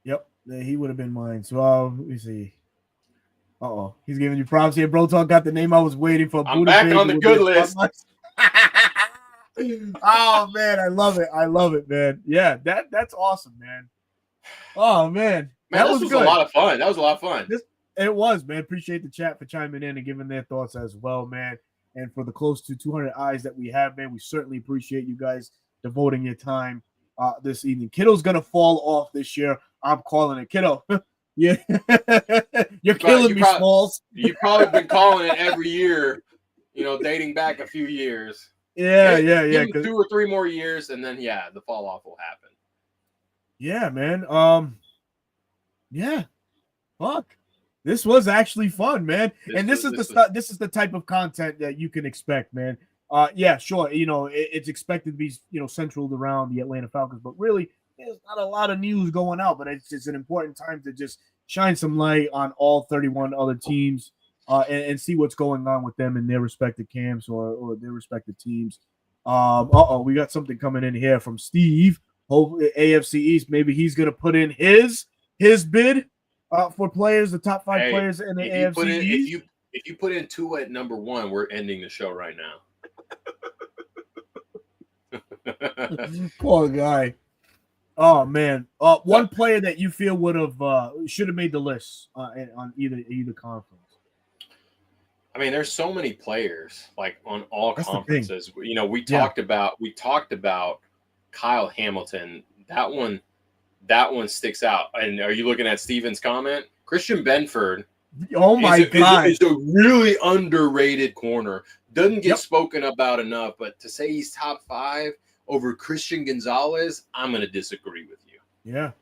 Yep, he would have been mine. So let me see. He's giving you props here. Bro Talk got the name I was waiting for. I'm back on the good list. Oh man, I love it, man. Yeah, that's awesome, man. Oh man, that was good. A lot of fun. That was a lot of fun. It was, man. Appreciate the chat for chiming in and giving their thoughts as well, man. And for the close to 200 eyes that we have, man, we certainly appreciate you guys devoting your time this evening. Kittle's gonna fall off this year. I'm calling it, Kittle. Yeah, you're killing me, Smalls. You've probably been calling it every year, dating back a few years. Yeah. 2 or 3 more years, and then the fall off will happen. Yeah, man. Yeah. Fuck. This was actually fun, man. This is the type of content that you can expect, man. Yeah, sure. It's expected to be, centered around the Atlanta Falcons, but really there's not a lot of news going out, but it's just an important time to just shine some light on all 31 other teams and see what's going on with them in their respective camps or their respective teams. We got something coming in here from Steve. Hopefully AFC East, maybe he's going to put in his bid for players, the top 5 players in the AFC East. If you put in 2 at number 1, we're ending the show right now. Poor guy. Oh man, one player that you feel should have made the list on either conference. I mean, there's so many players like on all conferences. We talked about Kyle Hamilton. That one sticks out. And are you looking at Steven's comment? Christian Benford. Oh my God, is a really underrated corner. Doesn't get spoken about enough, but to say he's top 5 over Christian Gonzalez, I'm going to disagree with you. Yeah.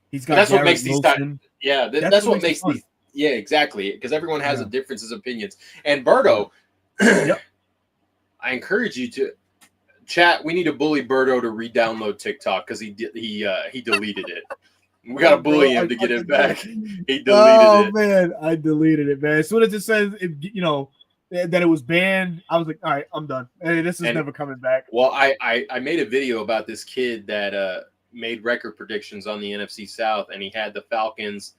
He's got. That's Garrett what makes Wilson. these times. Yeah, that's what makes these. Yeah, exactly. Because everyone has a differences of opinions. And Berto, I encourage you to chat. We need to bully Berto to re-download TikTok because he deleted it. We got to bully him to get it back. He deleted it. Oh man, I deleted it, man. As soon as it says that it was banned, I was like, all right, I'm done. Hey, this is never coming back. Well, I made a video about this kid that made record predictions on the NFC South, and he had the Falcons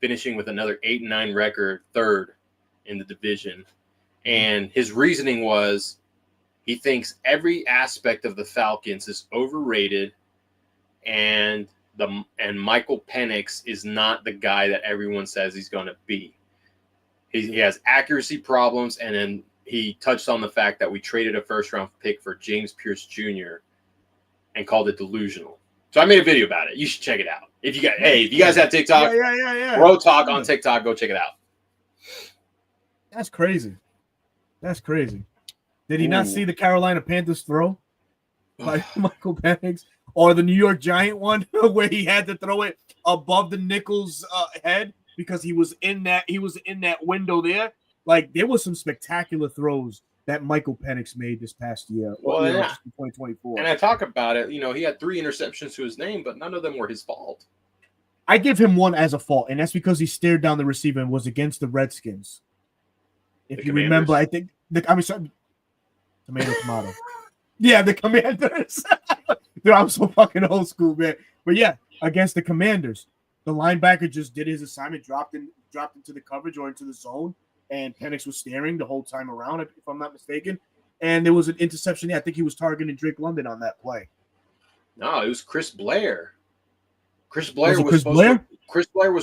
finishing with another 8-9 record, 3rd in the division. And his reasoning was he thinks every aspect of the Falcons is overrated, and Michael Penix is not the guy that everyone says he's going to be. He has accuracy problems, and then he touched on the fact that we traded a first-round pick for James Pierce Jr. and called it delusional. So I made a video about it. You should check it out. If you guys have TikTok, Bro Talk on TikTok, go check it out. That's crazy. Did he not see the Carolina Panthers throw by Michael Penix, or the New York Giant one where he had to throw it above the Nichols' head because he was in that window there? Like, there was some spectacular throws that Michael Penix made this past year. Well, in 2024. And I talk about it. He had 3 interceptions to his name, but none of them were his fault. I give him one as a fault, and that's because he stared down the receiver and was against the Redskins. If you remember, I think tomato. Yeah, the Commanders. Dude, I'm so fucking old school, man. But yeah, against the Commanders, the linebacker just did his assignment, dropped into the coverage or into the zone, and Penix was staring the whole time around, if I'm not mistaken. And there was an interception. Yeah, I think he was targeting Drake London on that play. No, it was Chris Blair. Chris Blair was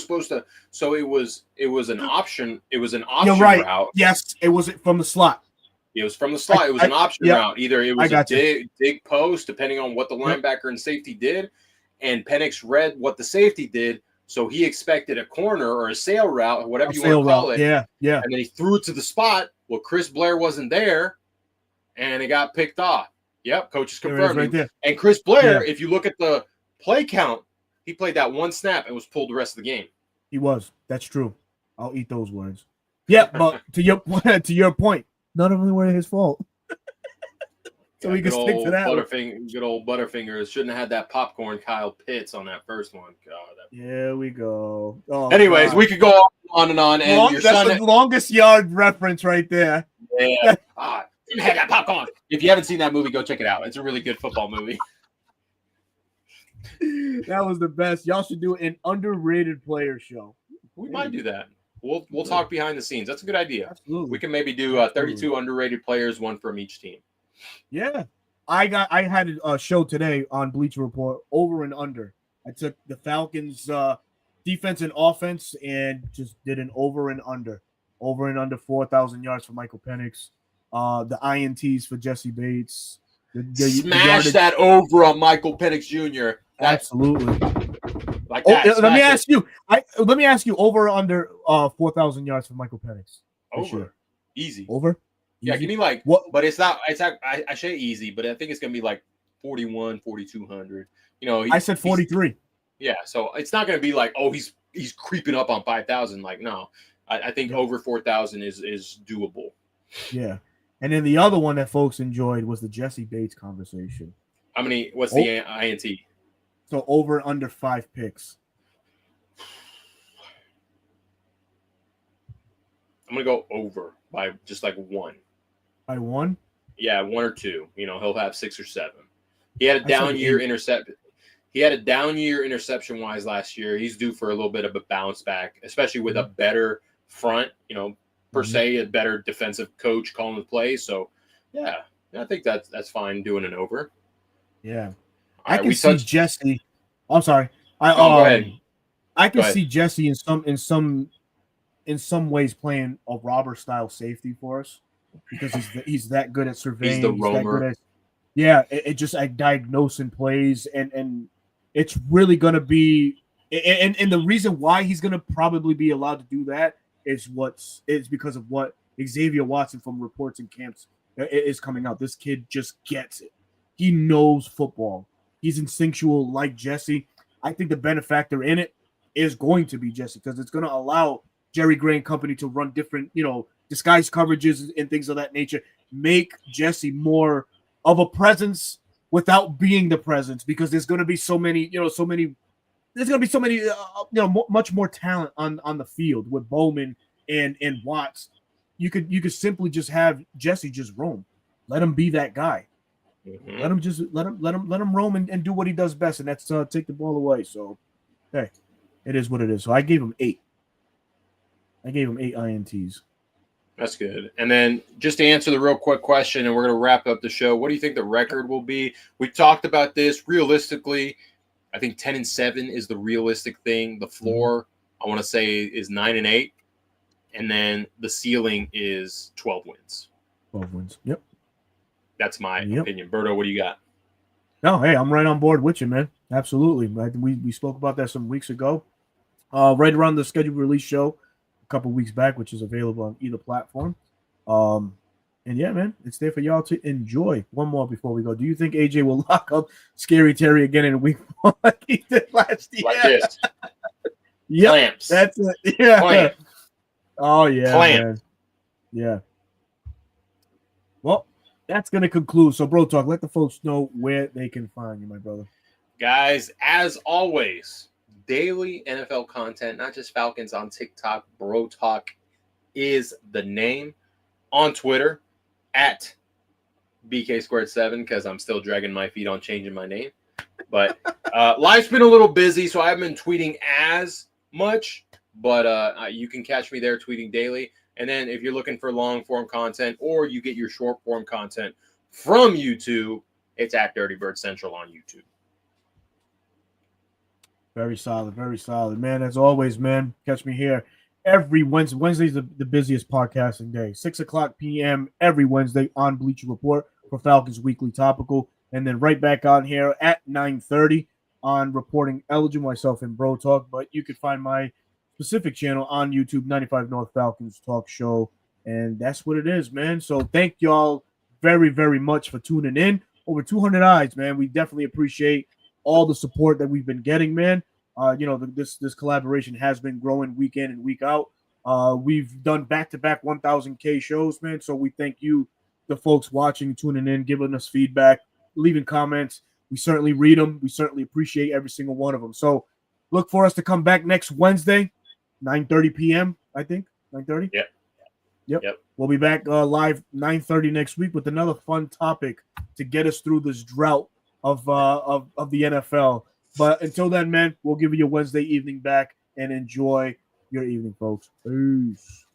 supposed to. So it was an option. It was an option route. Yes, it was from the slot. It was from the slot. It was an option route. Either it was a dig post, depending on what the linebacker and safety did, and Penix read what the safety did, so he expected a corner or a sail route, or whatever you want to call it. Yeah. And then he threw it to the spot. Well, Chris Blair wasn't there, and it got picked off. Yep, coach is There it is confirming. right there. And Chris Blair, Yeah. if you look at the play count, he played that one snap and was pulled the rest of the game. He was. That's true. I'll eat those words. Yeah, but to your point, none of them were his fault. So we can good stick to old that one. Good old Butterfingers shouldn't have had that popcorn Kyle Pitts on that first one. God. Here we go. Oh, Anyways, God. we could go on and on. And your That's son, the longest yard reference right there. yeah, didn't have that popcorn. If you haven't seen that movie, go check it out. It's a really good football movie. That was the best. Y'all should do an underrated player show. We might do that. We'll talk behind the scenes. That's a good idea. Absolutely. We can maybe do 32 underrated players, one from each team. Yeah. I had a show today on Bleacher Report, over and under. I took the Falcons defense and offense and just did an over and under. Over and under 4,000 yards for Michael Penix. The INTs for Jesse Bates. Smash that over on Michael Penix Jr. Absolutely. Like that. Let me ask you. Let me ask you, over or under 4,000 yards for Michael Penix. Over. Easy. Over? Yeah, Easy? give me like What? But it's not I say easy, but I think it's gonna be like 41, 4,200. You know, I said 43. Yeah, so it's not gonna be like, oh, he's creeping up on 5,000. Like, no. I think over 4,000 is doable. Yeah. And then the other one that folks enjoyed was the Jesse Bates conversation. How many? What's the INT? So over and under 5 picks. I'm gonna go over by just like one. By 1? Yeah, 1 or 2. You know, he'll have 6 or 7. He had a I down said year 8. intercept. He had a down year interception wise last year. He's due for a little bit of a bounce back, especially with a better front. You know, per se, a better defensive coach calling the plays. So, yeah, I think that's fine doing an over. Yeah. All I right, can see Jesse. I'm sorry. go ahead. I can Go ahead. see Jesse in some ways playing a robber style safety for us, because he's that good at surveying. He's the that roamer. good at, it just like diagnosing plays, and it's really gonna be and the reason why he's gonna probably be allowed to do that is because of what Xavier Watson from reports and camps is coming out. This kid just gets it. He knows football. He's instinctual like Jesse. I think the benefactor in it is going to be Jesse, because it's going to allow Jerry Gray and company to run different, disguise coverages and things of that nature. Make Jesse more of a presence without being the presence, because there's going to be much more talent on the field with Bowman and Watts. You could simply just have Jesse just roam. Let him be that guy. Mhm. Let him roam and do what he does best, and that's take the ball away. So, hey, it is what it is. So I gave him 8. I gave him 8 INTs. That's good. And then just to answer the real quick question, and we're going to wrap up the show. What do you think the record will be? We talked about this. Realistically, I think 10-7 is the realistic thing. The floor, I want to say, is 9-8, and then the ceiling is 12 wins. 12 wins. Yep. That's my opinion. Berto, what do you got? No, hey, I'm right on board with you, man. Absolutely. We spoke about that some weeks ago, right around the scheduled release show a couple weeks back, which is available on either platform. And yeah, man, it's there for y'all to enjoy. One more before we go. Do you think AJ will lock up Scary Terry again in week 1 like he did last year? Like this. Yep, Clamps. that's it. Yeah. Clamp. Oh, yeah. Clamp. Man. Yeah. Well, that's going to conclude. So, Bro Talk, let the folks know where they can find you, my brother. Guys, as always, daily NFL content, not just Falcons on TikTok. Bro Talk is the name. On Twitter, at BK2 because I'm still dragging my feet on changing my name. But life's been a little busy, so I haven't been tweeting as much. But you can catch me there tweeting daily. And then if you're looking for long-form content or you get your short-form content from YouTube, it's at Dirty Bird Central on YouTube. Very solid, very solid. Man, as always, man, catch me here every Wednesday. Wednesday's the busiest podcasting day. 6:00 p.m. every Wednesday on Bleacher Report for Falcons Weekly Topical. And then right back on here at 9:30 on Reporting Eligible, myself and Bro Talk. But you can find my specific channel on YouTube, 95 North Falcons Talk Show. And that's what it is, man. So thank y'all very, very much for tuning in. Over 200 eyes, man. We definitely appreciate all the support that we've been getting, man. This collaboration has been growing week in and week out. We've done back-to-back 1,000K shows, man. So we thank you, the folks watching, tuning in, giving us feedback, leaving comments. We certainly read them. We certainly appreciate every single one of them. So look for us to come back next Wednesday, 9:30 p.m., I think. 9:30? Yep. We'll be back live 9:30 next week with another fun topic to get us through this drought of the NFL. But until then, man, we'll give you a Wednesday evening back and enjoy your evening, folks. Peace.